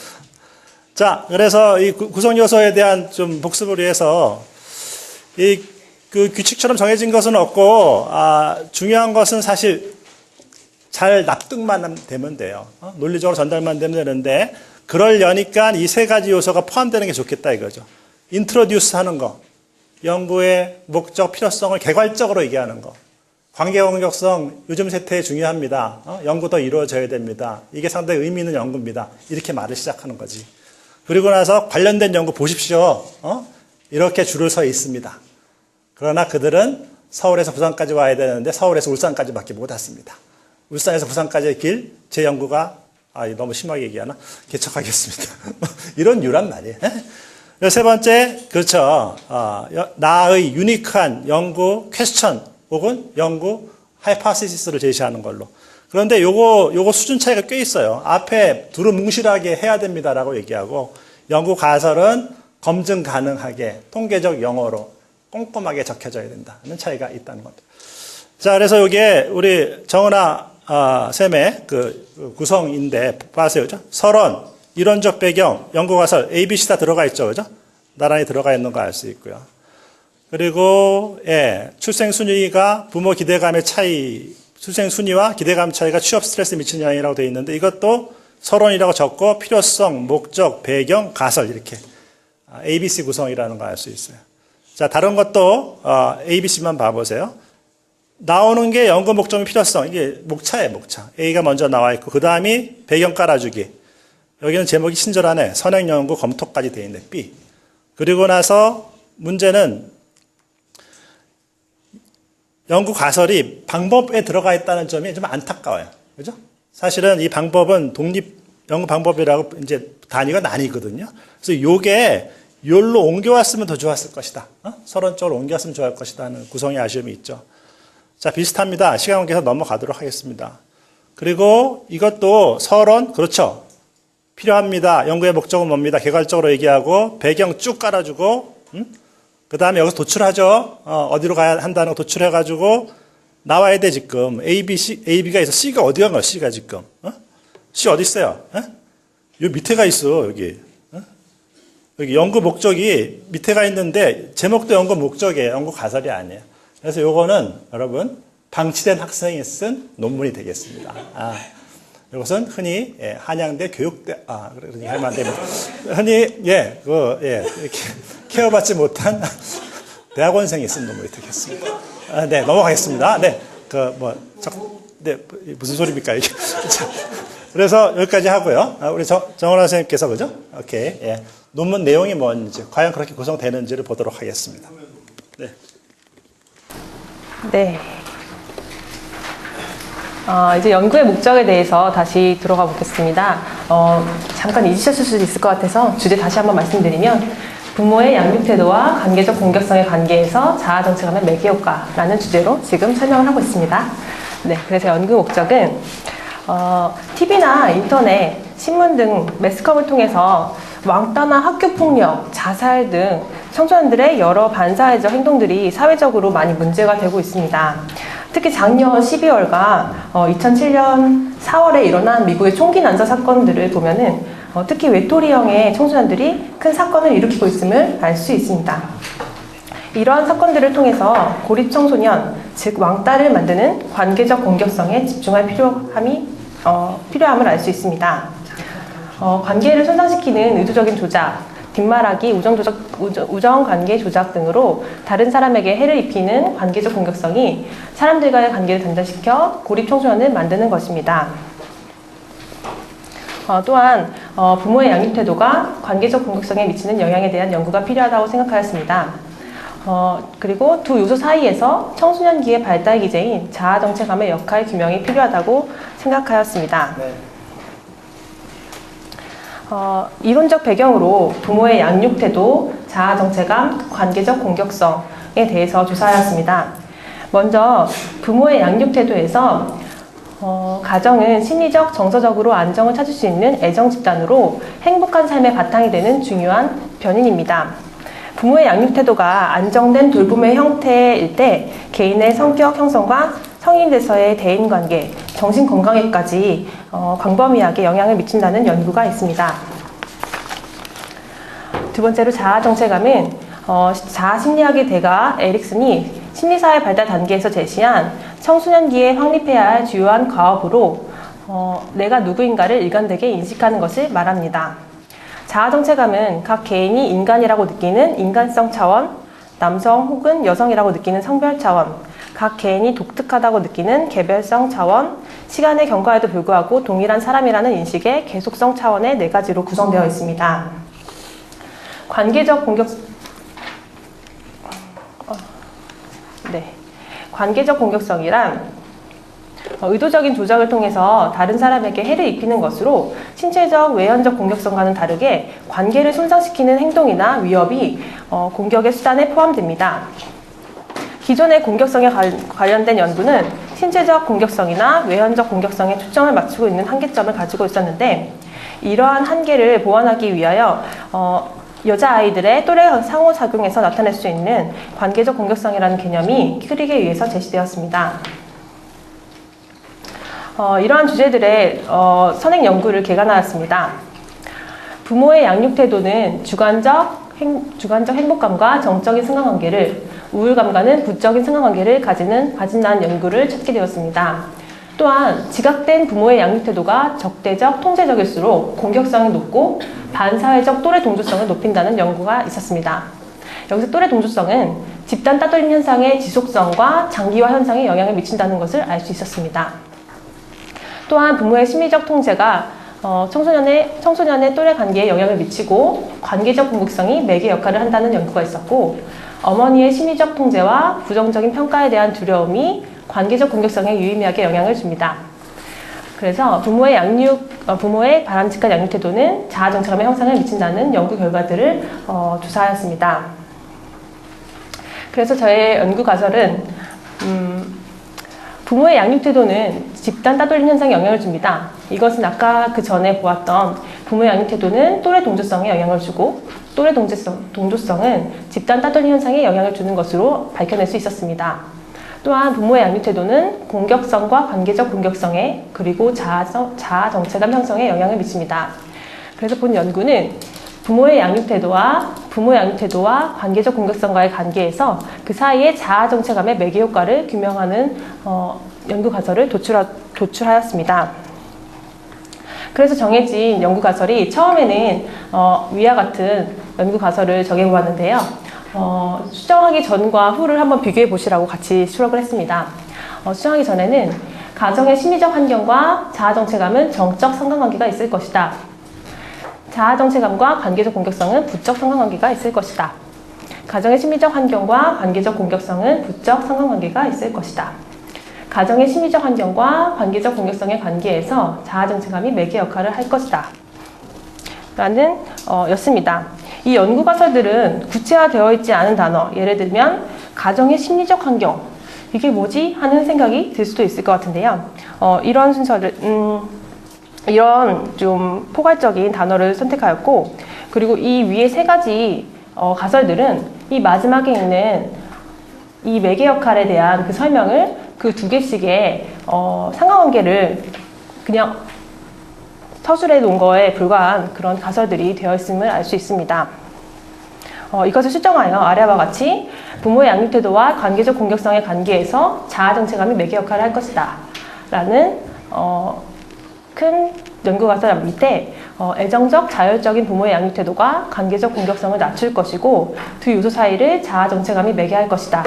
자, 그래서 이 구성 요소에 대한 좀 복습을 위해서 그 규칙처럼 정해진 것은 없고, 중요한 것은 사실 잘 납득만 되면 돼요. 논리적으로 전달만 되면 되는데, 그러려니까 이 세 가지 요소가 포함되는 게 좋겠다 이거죠. 인트로듀스 하는 거, 연구의 목적, 필요성을 개괄적으로 얘기하는 거. 관계공격성 요즘 세태에 중요합니다. 연구 더 이루어져야 됩니다. 이게 상당히 의미 있는 연구입니다. 이렇게 말을 시작하는 거지. 그리고 나서 관련된 연구 보십시오. 이렇게 줄을 서 있습니다. 그러나 그들은 서울에서 부산까지 와야 되는데 서울에서 울산까지밖에 못 왔습니다. 울산에서 부산까지의 길, 제 연구가 너무 심하게 얘기하나? 개척하겠습니다. 이런 유란 말이에요. 세 번째, 그렇죠. 나의 유니크한 연구 퀘스천 혹은 연구 하이파시시스를 제시하는 걸로. 그런데 요거 수준 차이가 꽤 있어요. 앞에 두루뭉실하게 해야 됩니다라고 얘기하고 연구 가설은 검증 가능하게 통계적 용어로 꼼꼼하게 적혀져야 된다는 차이가 있다는 겁니다. 자, 그래서 이게 우리 정은아 쌤의 그 구성인데 봐세요, 그죠? 서론, 이론적 배경, 연구 가설, ABC 다 들어가 있죠, 그죠? 나란히 들어가 있는 거 알 수 있고요. 그리고 출생 순위가 부모 기대감의 차이, 출생 순위와 기대감 차이가 취업 스트레스 미치는 영향이라고 되어 있는데 이것도 서론이라고 적고 필요성, 목적, 배경, 가설 이렇게 ABC 구성이라는 거 알 수 있어요. 자, 다른 것도 ABC만 봐보세요. 나오는 게 연구 목적 필요성, 이게 목차예요, 목차. A가 먼저 나와 있고 그 다음이 배경 깔아주기. 여기는 제목이 친절하네. 선행 연구 검토까지 되어 있네. B. 그리고 나서 문제는 연구 가설이 방법에 들어가 있다는 점이 좀 안타까워요. 그죠? 사실은 이 방법은 독립 연구 방법이라고 이제 단위가 나뉘거든요. 그래서 요게 요로 옮겨왔으면 더 좋았을 것이다. 서론적으로 옮겨왔으면 좋을 것이다 하는 구성의 아쉬움이 있죠. 자, 비슷합니다. 시간 관계에서 넘어가도록 하겠습니다. 그리고 이것도 서론, 그렇죠. 필요합니다. 연구의 목적은 뭡니다. 개괄적으로 얘기하고 배경 쭉 깔아주고 그 다음에 여기서 도출하죠. 어디로 가야 한다는 거 도출해가지고 나와야 돼 지금. AB가 있어. C가 어디 간 거야? C가 지금. C 어디 있어요? 요 밑에가 있어. 여기. 여기 연구 목적이 밑에가 있는데 제목도 연구 목적이에요. 연구 가설이 아니에요. 그래서 요거는 여러분 방치된 학생이 쓴 논문이 되겠습니다. 이것은 흔히 한양대 교육대 그렇게 하면 안 됩니다. 흔히 이렇게 케어받지 못한 대학원생이 쓴 논문이 되겠습니다. 네, 넘어가겠습니다. 네, 네, 무슨 소리입니까, 이게? 자, 그래서 여기까지 하고요. 우리 정원아 선생님께서, 그죠? 오케이. 예. 논문 내용이 뭔지, 과연 그렇게 구성되는지를 보도록 하겠습니다. 네. 네. 이제 연구의 목적에 대해서 다시 들어가 보겠습니다. 잠깐 잊으셨을 수도 있을 것 같아서 주제 다시 한번 말씀드리면 부모의 양육 태도와 관계적 공격성의 관계에서 자아 정체감의 매개 효과라는 주제로 지금 설명을 하고 있습니다. 네, 그래서 연구 목적은 TV나 인터넷, 신문 등 매스컴을 통해서 왕따나 학교 폭력, 자살 등 청소년들의 여러 반사회적 행동들이 사회적으로 많이 문제가 되고 있습니다. 특히 작년 12월과 2007년 4월에 일어난 미국의 총기 난사 사건들을 보면은 특히 외톨이형의 청소년들이 큰 사건을 일으키고 있음을 알 수 있습니다. 이러한 사건들을 통해서 고립 청소년, 즉 왕따를 만드는 관계적 공격성에 집중할 필요함을 알 수 있습니다. 관계를 손상시키는 의도적인 조작, 뒷말하기, 우정관계 조작 등으로 다른 사람에게 해를 입히는 관계적 공격성이 사람들과의 관계를 단절시켜 고립 청소년을 만드는 것입니다. 또한 부모의 양육 태도가 관계적 공격성에 미치는 영향에 대한 연구가 필요하다고 생각하였습니다. 그리고 두 요소 사이에서 청소년기의 발달 기제인 자아 정체감의 역할 규명이 필요하다고 생각하였습니다. 네. 이론적 배경으로 부모의 양육 태도, 자아 정체감, 관계적 공격성에 대해서 조사하였습니다. 먼저 부모의 양육 태도에서 가정은 심리적, 정서적으로 안정을 찾을 수 있는 애정 집단으로 행복한 삶의 바탕이 되는 중요한 변인입니다. 부모의 양육 태도가 안정된 돌봄의 형태일 때 개인의 성격 형성과 성인 돼서의 대인관계, 정신건강에까지 광범위하게 영향을 미친다는 연구가 있습니다. 두 번째로 자아 정체감은 자아심리학의 대가 에릭슨이 심리사회 발달 단계에서 제시한 청소년기에 확립해야 할 주요한 과업으로 내가 누구인가를 일관되게 인식하는 것을 말합니다. 자아 정체감은 각 개인이 인간이라고 느끼는 인간성 차원, 남성 혹은 여성이라고 느끼는 성별 차원, 각 개인이 독특하다고 느끼는 개별성 차원, 시간의 경과에도 불구하고 동일한 사람이라는 인식의 계속성 차원의 네 가지로 구성되어 있습니다. 관계적 공격성이란 의도적인 조작을 통해서 다른 사람에게 해를 입히는 것으로 신체적, 외연적 공격성과는 다르게 관계를 손상시키는 행동이나 위협이 공격의 수단에 포함됩니다. 기존의 공격성에 관련된 연구는 신체적 공격성이나 외연적 공격성에 초점을 맞추고 있는 한계점을 가지고 있었는데 이러한 한계를 보완하기 위하여 여자아이들의 또래 상호작용에서 나타낼 수 있는 관계적 공격성이라는 개념이 크릭에 의해서 제시되었습니다. 이러한 주제들의 선행 연구를 개관하였습니다. 부모의 양육 태도는 주관적 행복감과 정적인 상관관계를, 우울감과는 부적인 상관관계를 가진다는 연구를 찾게 되었습니다. 또한 지각된 부모의 양육 태도가 적대적, 통제적일수록 공격성이 높고 반사회적 또래 동조성을 높인다는 연구가 있었습니다. 여기서 또래 동조성은 집단 따돌림 현상의 지속성과 장기화 현상에 영향을 미친다는 것을 알 수 있었습니다. 또한 부모의 심리적 통제가 청소년의 또래 관계에 영향을 미치고 관계적 공격성이 매개 역할을 한다는 연구가 있었고, 어머니의 심리적 통제와 부정적인 평가에 대한 두려움이 관계적 공격성에 유의미하게 영향을 줍니다. 그래서 부모의 바람직한 양육 태도는 자아 정체감의 형상을 미친다는 연구 결과들을 조사하였습니다. 그래서 저의 연구 가설은 부모의 양육 태도는 집단 따돌림 현상에 영향을 줍니다. 이것은 아까 그 전에 보았던 부모의 양육 태도는 또래 동조성에 영향을 주고 또래 동조성은 집단 따돌림 현상에 영향을 주는 것으로 밝혀낼 수 있었습니다. 또한 부모의 양육 태도는 공격성과 관계적 공격성에 그리고 자아 정체감 형성에 영향을 미칩니다. 그래서 본 연구는 부모의 양육 태도와 관계적 공격성과의 관계에서 그 사이의 자아 정체감의 매개 효과를 규명하는 연구 가설을 도출하였습니다. 그래서 정해진 연구 가설이 처음에는 위와 같은 연구 가설을 정해보았는데요. 수정하기 전과 후를 한번 비교해 보시라고 같이 수록을 했습니다. 수정하기 전에는 가정의 심리적 환경과 자아 정체감은 정적 상관관계가 있을 것이다. 자아 정체감과 관계적 공격성은 부적 상관관계가 있을 것이다. 가정의 심리적 환경과 관계적 공격성은 부적 상관관계가 있을 것이다. 가정의 심리적 환경과 관계적 공격성의 관계에서 자아 정체감이 매개 역할을 할 것이다. 라는 였습니다. 이 연구 가설들은 구체화되어 있지 않은 단어, 예를 들면 가정의 심리적 환경, 이게 뭐지? 하는 생각이 들 수도 있을 것 같은데요. 이런 순서를 이런 좀 포괄적인 단어를 선택하였고, 그리고 이 위에 세 가지 가설들은 이 마지막에 있는 이 매개 역할에 대한 그 설명을 그 두 개씩의 상관관계를 그냥 서술해 놓은 거에 불과한 그런 가설들이 되어 있음을 알 수 있습니다. 이것을 수정하여 아래와 같이 부모의 양육 태도와 관계적 공격성의 관계에서 자아 정체감이 매개 역할을 할 것이다. 라는 큰 연구 가설 밑에 애정적, 자율적인 부모의 양육 태도가 관계적 공격성을 낮출 것이고 두 요소 사이를 자아 정체감이 매개할 것이다.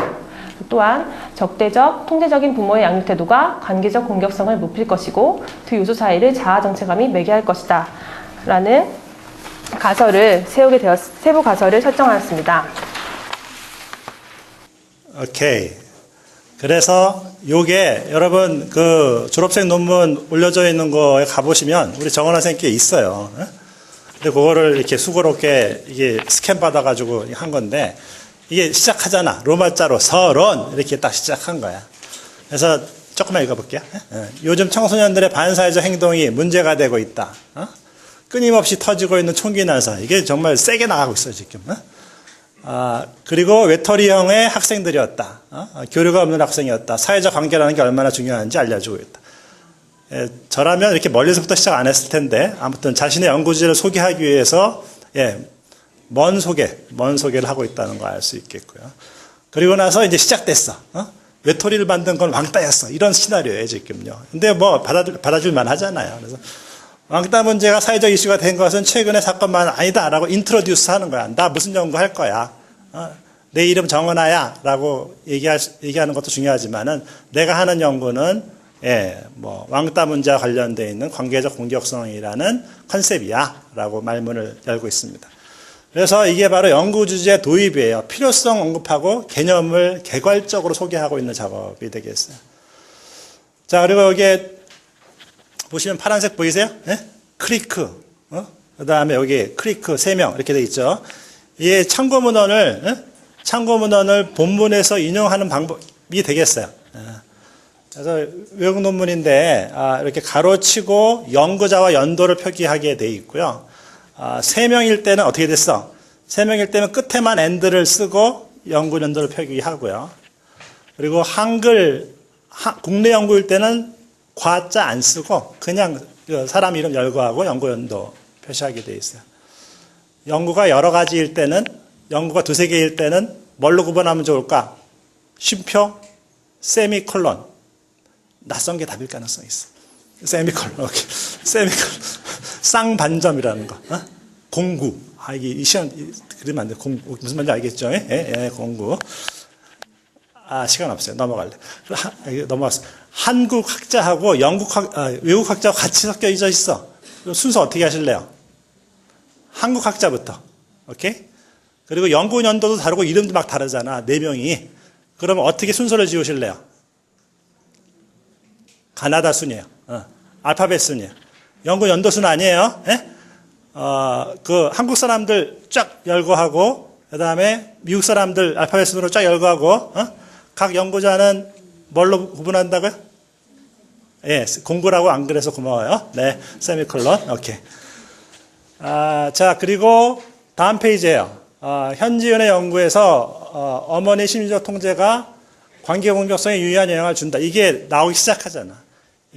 또한 적대적, 통제적인 부모의 양육 태도가 관계적 공격성을 높일 것이고 두 요소 사이를 자아 정체감이 매개할 것이다. 라는 가설을 세부 가설을 설정하였습니다. 오케이. 그래서 요게 여러분 그 졸업생 논문 올려져 있는 거에 가보시면 우리 정원 선생님께 있어요. 근데 그거를 이렇게 수고롭게 이게 스캔 받아가지고 한 건데 이게 시작하잖아. 로마자로 서론 이렇게 딱 시작한 거야. 그래서 조금만 읽어볼게요. 요즘 청소년들의 반사회적 행동이 문제가 되고 있다. 끊임없이 터지고 있는 총기 난사. 이게 정말 세게 나가고 있어요, 지금. 그리고 외톨이형의 학생들이었다. 교류가 없는 학생이었다. 사회적 관계라는 게 얼마나 중요한지 알려주고 있다. 저라면 이렇게 멀리서부터 시작 안 했을 텐데, 아무튼 자신의 연구 주제를 소개하기 위해서, 먼 소개를 하고 있다는 거 알 수 있겠고요. 그리고 나서 이제 시작됐어. 외톨이를 만든 건 왕따였어. 이런 시나리오예요, 지금요. 근데 뭐, 받아줄만 하잖아요. 그래서, 왕따 문제가 사회적 이슈가 된 것은 최근의 사건만 아니다라고 인트로듀스 하는 거야. 나 무슨 연구할 거야. 내 이름 정은아야 라고 얘기하는 것도 중요하지만은 내가 하는 연구는 뭐 왕따 문제와 관련되어 있는 관계적 공격성이라는 컨셉이야 라고 말문을 열고 있습니다. 그래서 이게 바로 연구 주제 도입이에요. 필요성 언급하고 개념을 개괄적으로 소개하고 있는 작업이 되겠어요. 자, 그리고 여기에 보시면 파란색 보이세요? 크리크. 그 다음에 여기 크리크 3명 이렇게 돼 있죠. 이게 참고 문헌을 본문에서 인용하는 방법이 되겠어요. 그래서 외국 논문인데 이렇게 가로치고 연구자와 연도를 표기하게 돼 있고요. 3명일 때는 어떻게 됐어? 3명일 때는 끝에만 and를 쓰고 연구 연도를 표기하고요. 그리고 한글 국내 연구일 때는 과자 안 쓰고 그냥 사람 이름 열거하고 연구 연도 표시하게 돼 있어요. 연구가 여러 가지일 때는, 연구가 두세 개일 때는 뭘로 구분하면 좋을까? 쉼표, 세미콜론. 낯선 게 답일 가능성이 있어. 세미콜론, 오케이. 세미콜론. 쌍반점이라는 거. 공구. 이게 이 시험, 그러면 안 돼. 공구. 무슨 말인지 알겠죠? 공구. 시간 없어요. 넘어갈래. 넘어갔어. 한국 학자하고 외국 학자하고 같이 섞여져 있어. 순서 어떻게 하실래요? 한국 학자부터. 오케이? 그리고 연구 연도도 다르고 이름도 막 다르잖아. 4명이. 그러면 어떻게 순서를 지우실래요? 가나다 순이에요. 알파벳 순이에요. 연구 연도 순 아니에요. 그 한국 사람들 쫙 열거하고, 그 다음에 미국 사람들 알파벳 순으로 쫙 열거하고, 각 연구자는 뭘로 구분한다고요? 공부라고 안 그래서 고마워요. 네, 세미콜론. 오케이. 자, 그리고 다음 페이지예요. 현지은의 연구에서 어머니 심리적 통제가 관계 공격성에 유의한 영향을 준다. 이게 나오기 시작하잖아.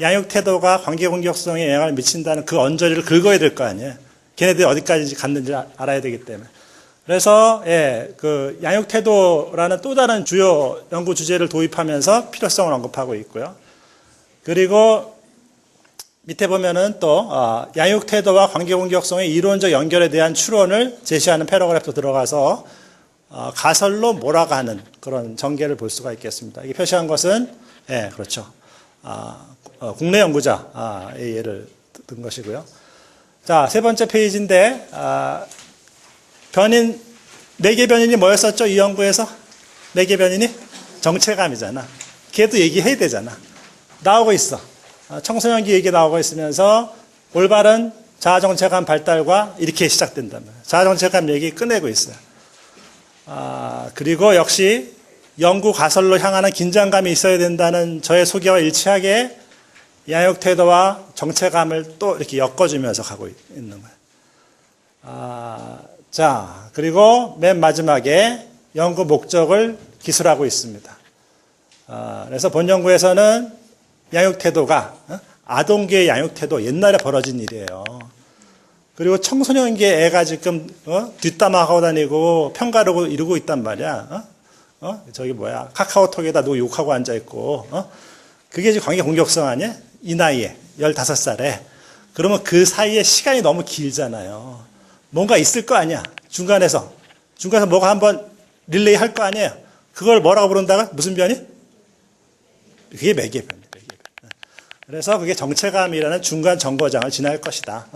양육 태도가 관계 공격성에 영향을 미친다는 그 언저리를 긁어야 될 거 아니에요. 걔네들이 어디까지 갔는지 알아야 되기 때문에. 그래서 그 양육 태도라는 또 다른 주요 연구 주제를 도입하면서 필요성을 언급하고 있고요. 그리고 밑에 보면은 또 양육 태도와 관계 공격성의 이론적 연결에 대한 추론을 제시하는 패러그래프도 들어가서 가설로 몰아가는 그런 전개를 볼 수가 있겠습니다. 이게 표시한 것은 그렇죠. 국내 연구자의 예를 든 것이고요. 자, 세 번째 페이지인데, 매개 변인이 뭐였었죠? 이 연구에서? 매개 변인이? 정체감이잖아. 걔도 얘기해야 되잖아. 나오고 있어. 청소년기 얘기 나오고 있으면서 올바른 자아정체감 발달과 이렇게 시작된다면 자아정체감 얘기 꺼내고 있어요. 그리고 역시 연구 가설로 향하는 긴장감이 있어야 된다는 저의 소개와 일치하게 양육 태도와 정체감을 또 이렇게 엮어주면서 가고 있는 거예요. 자, 그리고 맨 마지막에 연구 목적을 기술하고 있습니다. 그래서 본 연구에서는 양육 태도가 아동계의 양육 태도 옛날에 벌어진 일이에요. 그리고 청소년기의 애가 지금 뒷담화하고 다니고 평가를 이루고 있단 말이야. 저기 뭐야 카카오톡에다 누구 욕하고 앉아 있고 그게 지금 관계 공격성 아니야? 이 나이에 15살에 그러면 그 사이에 시간이 너무 길잖아요. 뭔가 있을 거 아니야. 중간에서 뭐가 한번 릴레이 할 거 아니에요. 그걸 뭐라고 부른다가 무슨 변이? 그게 매개변이에요. 그래서 그게 정체감이라는 중간 정거장을 지날 것이다.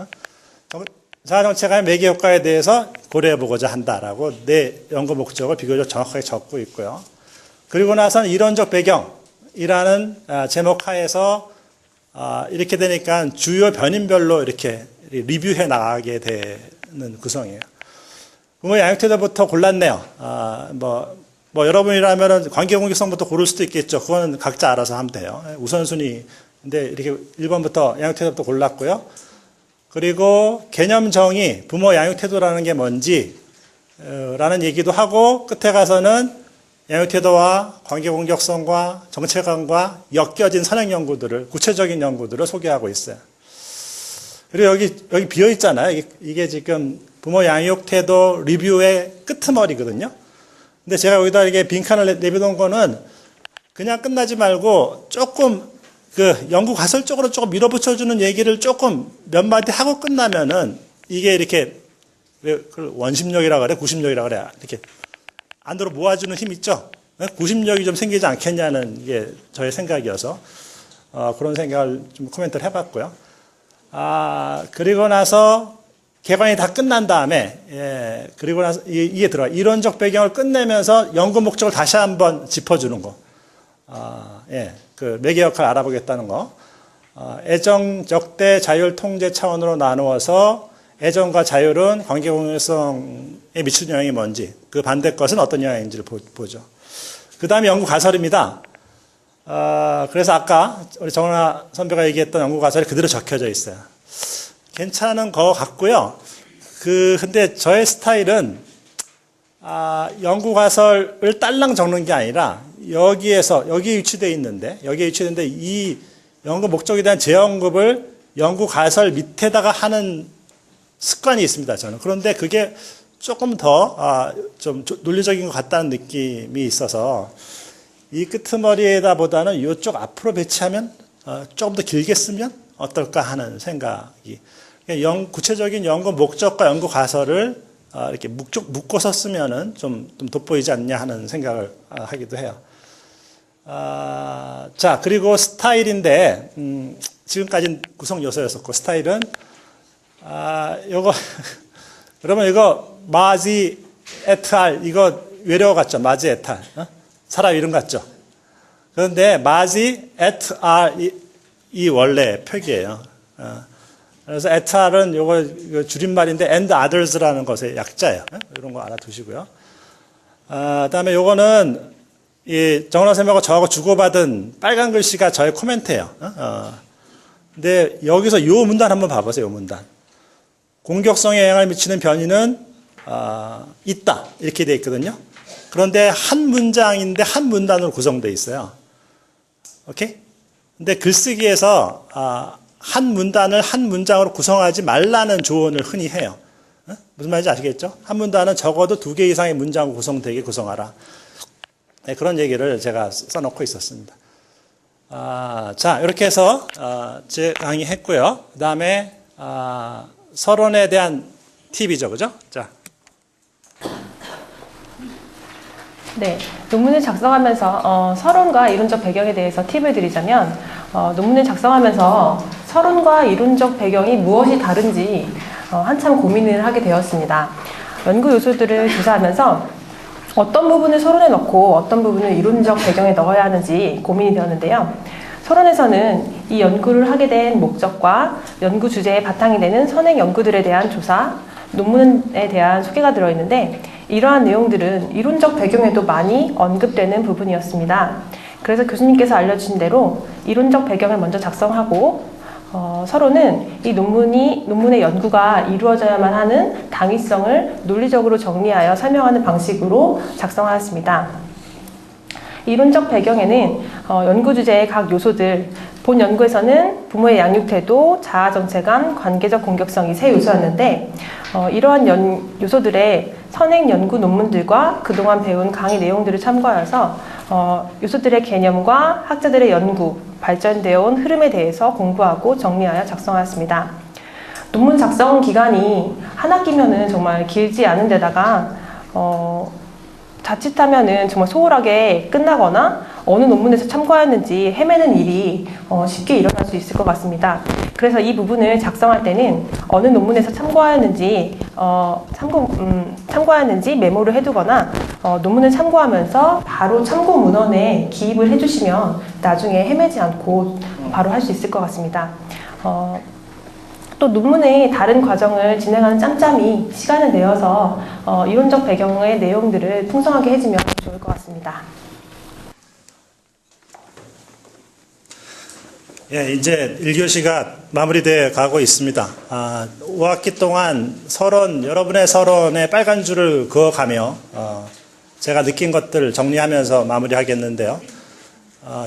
자아정체감의 매개 효과에 대해서 고려해보고자 한다라고 내 연구 목적을 비교적 정확하게 적고 있고요. 그리고 나서는 이론적 배경이라는 제목 하에서 이렇게 되니까 주요 변인별로 이렇게 리뷰해 나가게 되는 구성이에요. 부모 양육태도부터 골랐네요. 뭐 여러분이라면 관계공격성부터 고를 수도 있겠죠. 그거는 각자 알아서 하면 돼요. 우선순위. 근데 이렇게 1번부터 양육태도부터 골랐고요. 그리고 개념정의, 부모 양육태도라는 게 뭔지, 라는 얘기도 하고, 끝에 가서는 양육태도와 관계공격성과 정체감과 엮여진 선행 연구들을, 구체적인 연구들을 소개하고 있어요. 그리고 여기 비어있잖아요. 이게 지금 부모 양육태도 리뷰의 끄트머리거든요. 근데 제가 여기다 이렇게 빈칸을 내비놓은 거는 그냥 끝나지 말고 조금 그 연구 가설적으로 조금 밀어붙여주는 얘기를 조금 몇 마디 하고 끝나면은 이게 이렇게 왜 원심력이라 그래? 구심력이라 그래? 이렇게 안으로 모아주는 힘 있죠? 구심력이 좀 생기지 않겠냐는 게 저의 생각이어서 그런 생각을 좀 코멘트를 해봤고요. 그리고 나서 개관이 다 끝난 다음에 그리고 나서 이게 들어가 이론적 배경을 끝내면서 연구 목적을 다시 한번 짚어주는 거. 그 매개 역할을 알아보겠다는 거. 애정, 적대, 자율, 통제 차원으로 나누어서 애정과 자율은 관계 공유성에 미치는 영향이 뭔지, 그 반대 것은 어떤 영향인지를 보죠. 그 다음에 연구 가설입니다. 그래서 아까 우리 정은아 선배가 얘기했던 연구 가설이 그대로 적혀져 있어요. 괜찮은 거 같고요. 근데 저의 스타일은 연구 가설을 딸랑 적는 게 아니라 여기에 위치되어 있는데 이 연구 목적에 대한 재연급을 연구 가설 밑에다가 하는 습관이 있습니다, 저는. 그런데 그게 조금 더 좀 논리적인 것 같다는 느낌이 있어서 이 끄트머리에다 보다는 이쪽 앞으로 배치하면 조금 더 길게 쓰면 어떨까 하는 생각이. 구체적인 연구 목적과 연구 가설을 이렇게 묶어서 쓰면은 좀 돋보이지 않냐 하는 생각을 하기도 해요. 자, 그리고 스타일인데, 지금까지는 구성 요소였었고, 스타일은, 여러분 이거, 마지 에트알, 이거 외래어 같죠? 마지 에트알. 사람 이름 같죠? 그런데, 마지 에트알이 원래 표기예요. 그래서 에트알은 이거 줄임말인데, and others라는 것의 약자예요. 이런 거 알아두시고요. 그다음에 요거는, 정은아 선생님하고 저하고 주고받은 빨간 글씨가 저의 코멘트예요. 근데 여기서 요 문단 한번 봐보세요. 요 문단. 공격성에 영향을 미치는 변이는 있다. 이렇게 돼 있거든요. 그런데 한 문장인데 한 문단으로 구성되어 있어요. 오케이? 근데 글쓰기에서 한 문단을 한 문장으로 구성하지 말라는 조언을 흔히 해요. 무슨 말인지 아시겠죠? 한 문단은 적어도 2개 이상의 문장으로 구성되게 구성하라. 네, 그런 얘기를 제가 써놓고 있었습니다. 자, 이렇게 해서 제 강의 했고요. 그 다음에 서론에 대한 팁이죠, 그죠? 자. 네, 논문을 작성하면서 서론과 이론적 배경에 대해서 팁을 드리자면 논문을 작성하면서 서론과 이론적 배경이 무엇이 다른지 한참 고민을 하게 되었습니다. 연구 요소들을 조사하면서 어떤 부분을 서론에 넣고 어떤 부분을 이론적 배경에 넣어야 하는지 고민이 되었는데요. 서론에서는 이 연구를 하게 된 목적과 연구 주제의 바탕이 되는 선행 연구들에 대한 조사, 논문에 대한 소개가 들어있는데 이러한 내용들은 이론적 배경에도 많이 언급되는 부분이었습니다. 그래서 교수님께서 알려주신 대로 이론적 배경을 먼저 작성하고 서론은 이 논문의 연구가 이루어져야만 하는 당위성을 논리적으로 정리하여 설명하는 방식으로 작성하였습니다. 이론적 배경에는 연구 주제의 각 요소들, 본 연구에서는 부모의 양육 태도, 자아 정체감, 관계적 공격성이 세 요소였는데 이러한 요소들의 선행 연구 논문들과 그동안 배운 강의 내용들을 참고하여서 요소들의 개념과 학자들의 연구, 발전되어 온 흐름에 대해서 공부하고 정리하여 작성하였습니다. 논문 작성 기간이 한 학기면은 정말 길지 않은 데다가 자칫하면은 정말 소홀하게 끝나거나 어느 논문에서 참고하였는지 헤매는 일이 쉽게 일어날 수 있을 것 같습니다. 그래서 이 부분을 작성할 때는 어느 논문에서 참고하였는지 참고하였는지 메모를 해두거나 논문을 참고하면서 바로 참고 문헌에 기입을 해주시면 나중에 헤매지 않고 바로 할 수 있을 것 같습니다. 또 논문의 다른 과정을 진행하는 짬짬이 시간을 내어서 이론적 배경의 내용들을 풍성하게 해주면 좋을 것 같습니다. 예, 이제 1교시가 마무리되어 가고 있습니다. 5학기 동안 여러분의 서론에 빨간 줄을 그어가며 제가 느낀 것들을 정리하면서 마무리하겠는데요.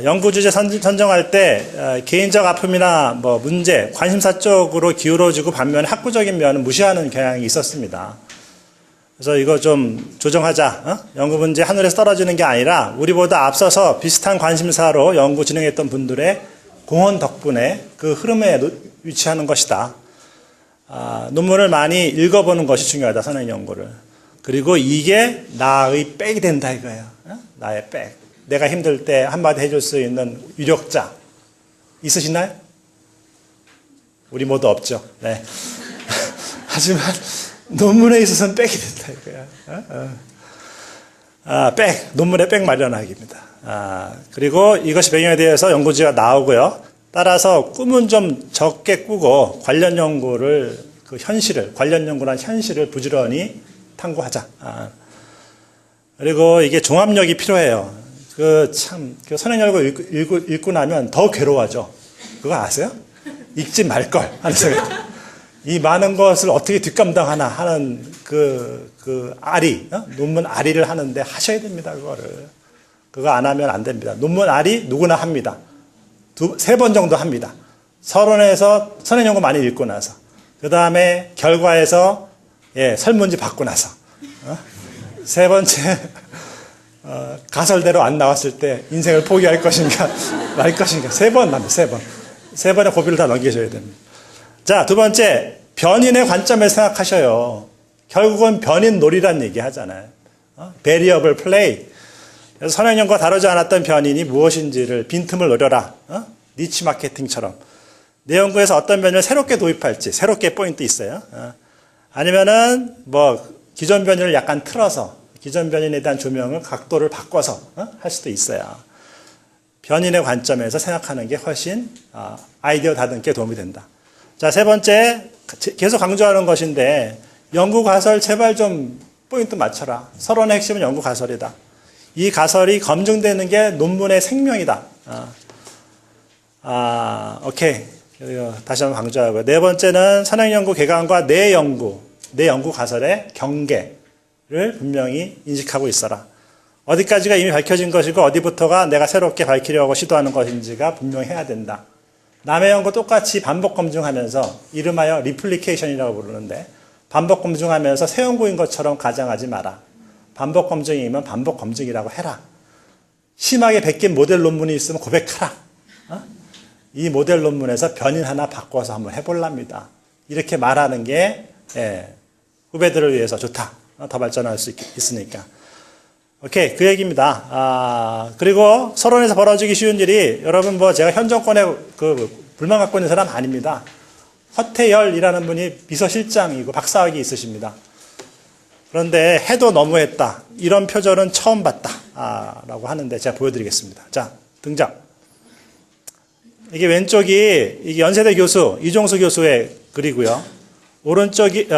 연구 주제 선정할 때 개인적 아픔이나 문제, 관심사 쪽으로 기울어지고 반면에 학구적인 면은 무시하는 경향이 있었습니다. 그래서 이거 좀 조정하자. 연구 문제 하늘에서 떨어지는 게 아니라 우리보다 앞서서 비슷한 관심사로 연구 진행했던 분들의 공헌 덕분에 그 흐름에 위치하는 것이다. 논문을 많이 읽어보는 것이 중요하다, 선행 연구를. 그리고 이게 나의 백이 된다 이거예요. 나의 백. 내가 힘들 때 한마디 해줄 수 있는 유력자 있으시나요? 우리 모두 없죠. 네. 하지만 논문에 있어서는 백이 된다 이거야. 백, 논문에 백 마련하기입니다. 그리고 이것이 배경에 대해서 연구지가 나오고요. 따라서 꿈은 좀 적게 꾸고 관련 연구를 관련 연구란 현실을 부지런히 탐구하자. 그리고 이게 종합력이 필요해요. 선행열고 읽고 나면 더 괴로워져. 그거 아세요? 읽지 말걸 하는 생각. 이 많은 것을 어떻게 뒷감당하나 하는 논문 아리를 하는데 하셔야 됩니다, 그거를. 그거 안 하면 안 됩니다. 논문 아리 누구나 합니다. 3번 정도 합니다. 서론에서 선행연구 많이 읽고 나서. 그 다음에 결과에서 설문지 받고 나서. 세 번째, 가설대로 안 나왔을 때 인생을 포기할 것인가 말 것인가 3번 합니다. 3번. 3번의 고비를 다 넘기셔야 됩니다. 자, 두 번째, 변인의 관점에서 생각하셔요. 결국은 변인 놀이란 얘기 하잖아요. variable play. 그래서 선행연구가 다루지 않았던 변인이 무엇인지를 빈틈을 노려라. 니치 마케팅처럼. 내 연구에서 어떤 변인을 새롭게 도입할지, 새롭게 포인트 있어요. 아니면은, 기존 변인을 약간 틀어서, 기존 변인에 대한 조명을 각도를 바꿔서 할 수도 있어요. 변인의 관점에서 생각하는 게 훨씬 아이디어 다듬기에 도움이 된다. 자, 세 번째, 계속 강조하는 것인데, 연구 가설 제발 좀 포인트 맞춰라. 서론의 핵심은 연구 가설이다. 이 가설이 검증되는 게 논문의 생명이다. 오케이. 다시 한번 강조하고요. 네 번째는 선행연구 개관과 내 연구 가설의 경계를 분명히 인식하고 있어라. 어디까지가 이미 밝혀진 것이고 어디부터가 내가 새롭게 밝히려고 시도하는 것인지가 분명해야 된다. 남의 연구 똑같이 반복 검증하면서 이름하여 리플리케이션이라고 부르는데 반복 검증하면서 새 연구인 것처럼 가정하지 마라. 반복 검증이면 반복 검증이라고 해라. 심하게 베낀 모델 논문이 있으면 고백하라. 이 모델 논문에서 변인 하나 바꿔서 한번 해볼랍니다. 이렇게 말하는 게 후배들을 위해서 좋다. 더 발전할 수 있으니까. 오케이, 그 얘기입니다. 그리고 서론에서 벌어지기 쉬운 일이, 여러분 뭐 제가 현 정권에 불만 갖고 있는 사람 아닙니다. 허태열이라는 분이 비서실장이고 박사학위 있으십니다. 그런데 해도 너무했다. 이런 표절은 처음 봤다. 라고 하는데 제가 보여드리겠습니다. 자, 등장. 이게 왼쪽이 이게 연세대 교수, 이종수 교수의 글이고요. 오른쪽이,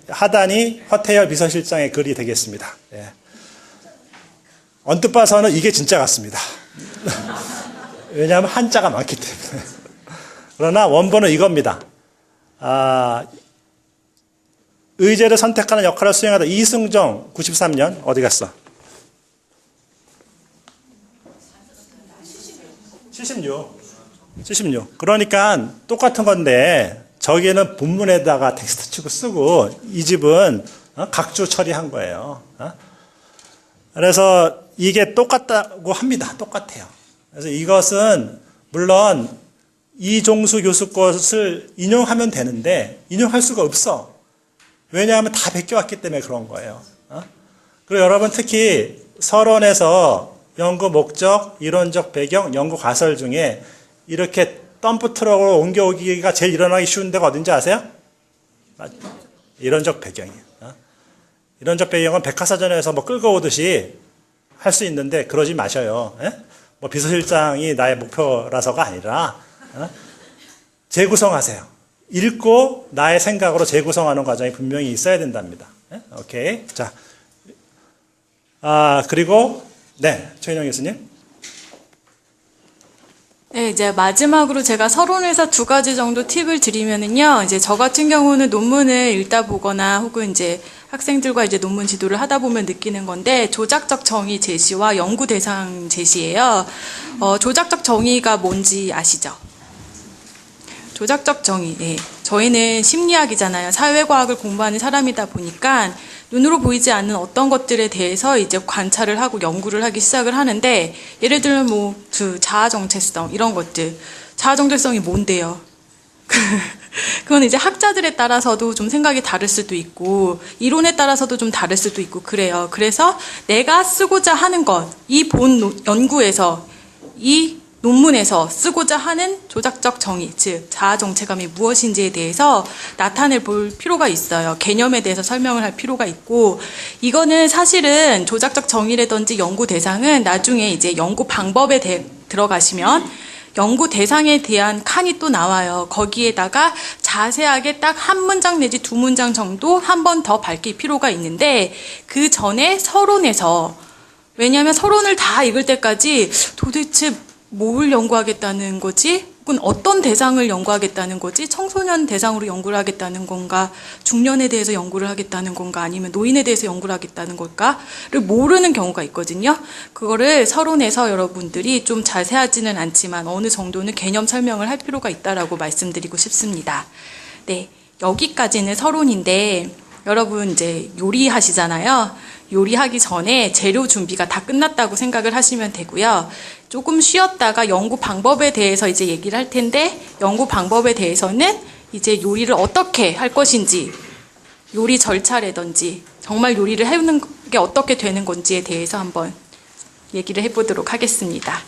하단이 허태열 비서실장의 글이 되겠습니다. 예. 언뜻 봐서는 이게 진짜 같습니다. 왜냐하면 한자가 많기 때문에. 그러나 원본은 이겁니다. 의제를 선택하는 역할을 수행하다 이승정 93년 어디 갔어? 76. 그러니까 똑같은 건데 저기는 본문에다가 텍스트 치고 쓰고 이 집은 각주 처리한 거예요. 그래서 이게 똑같다고 합니다. 똑같아요. 그래서 이것은 물론 이종수 교수 것을 인용하면 되는데 인용할 수가 없어. 왜냐하면 다 베껴왔기 때문에 그런 거예요. 그리고 여러분 특히 서론에서 연구 목적, 이론적 배경, 연구 가설 중에 이렇게 덤프 트럭으로 옮겨오기가 제일 일어나기 쉬운 데가 어딘지 아세요? 이론적 배경이에요. 이론적 배경은 백과사전에서 뭐 끌고 오듯이 할 수 있는데 그러지 마셔요. 뭐 비서실장이 나의 목표라서가 아니라 재구성하세요. 읽고 나의 생각으로 재구성하는 과정이 분명히 있어야 된답니다. 오케이. 자, 그리고 네, 최인영 교수님. 네, 이제 마지막으로 제가 서론에서 2가지 정도 팁을 드리면은요, 이제 저 같은 경우는 논문을 읽다 보거나 혹은 이제 학생들과 이제 논문 지도를 하다 보면 느끼는 건데, 조작적 정의 제시와 연구 대상 제시예요. 조작적 정의가 뭔지 아시죠? 조작적 정의. 예. 저희는 심리학이잖아요. 사회과학을 공부하는 사람이다 보니까 눈으로 보이지 않는 어떤 것들에 대해서 이제 관찰을 하고 연구를 하기 시작을 하는데, 예를 들면 뭐 자아 정체성 이런 것들. 자아 정체성이 뭔데요? 그건 이제 학자들에 따라서도 좀 생각이 다를 수도 있고 이론에 따라서도 좀 다를 수도 있고 그래요. 그래서 내가 쓰고자 하는 것, 이 본 연구에서 이 논문에서 쓰고자 하는 조작적 정의, 즉 자아 정체감이 무엇인지에 대해서 나타내 볼 필요가 있어요. 개념에 대해서 설명을 할 필요가 있고, 이거는 사실은 조작적 정의라든지 연구 대상은 나중에 이제 연구 방법에 들어가시면 연구 대상에 대한 칸이 또 나와요. 거기에다가 자세하게 딱 한 문장 내지 2문장 정도 한 번 더 밝힐 필요가 있는데, 그 전에 서론에서, 왜냐하면 서론을 다 읽을 때까지 도대체 뭘 연구하겠다는 거지? 혹은 어떤 대상을 연구하겠다는 거지? 청소년 대상으로 연구를 하겠다는 건가? 중년에 대해서 연구를 하겠다는 건가? 아니면 노인에 대해서 연구를 하겠다는 걸까?를 모르는 경우가 있거든요. 그거를 서론에서 여러분들이 좀 자세하지는 않지만 어느 정도는 개념 설명을 할 필요가 있다라고 말씀드리고 싶습니다. 네, 여기까지는 서론인데 여러분 이제 요리하시잖아요. 요리하기 전에 재료 준비가 다 끝났다고 생각을 하시면 되고요. 조금 쉬었다가 연구 방법에 대해서 이제 얘기를 할 텐데, 연구 방법에 대해서는 이제 요리를 어떻게 할 것인지, 요리 절차라든지 정말 요리를 해오는 게 어떻게 되는 건지에 대해서 한번 얘기를 해보도록 하겠습니다.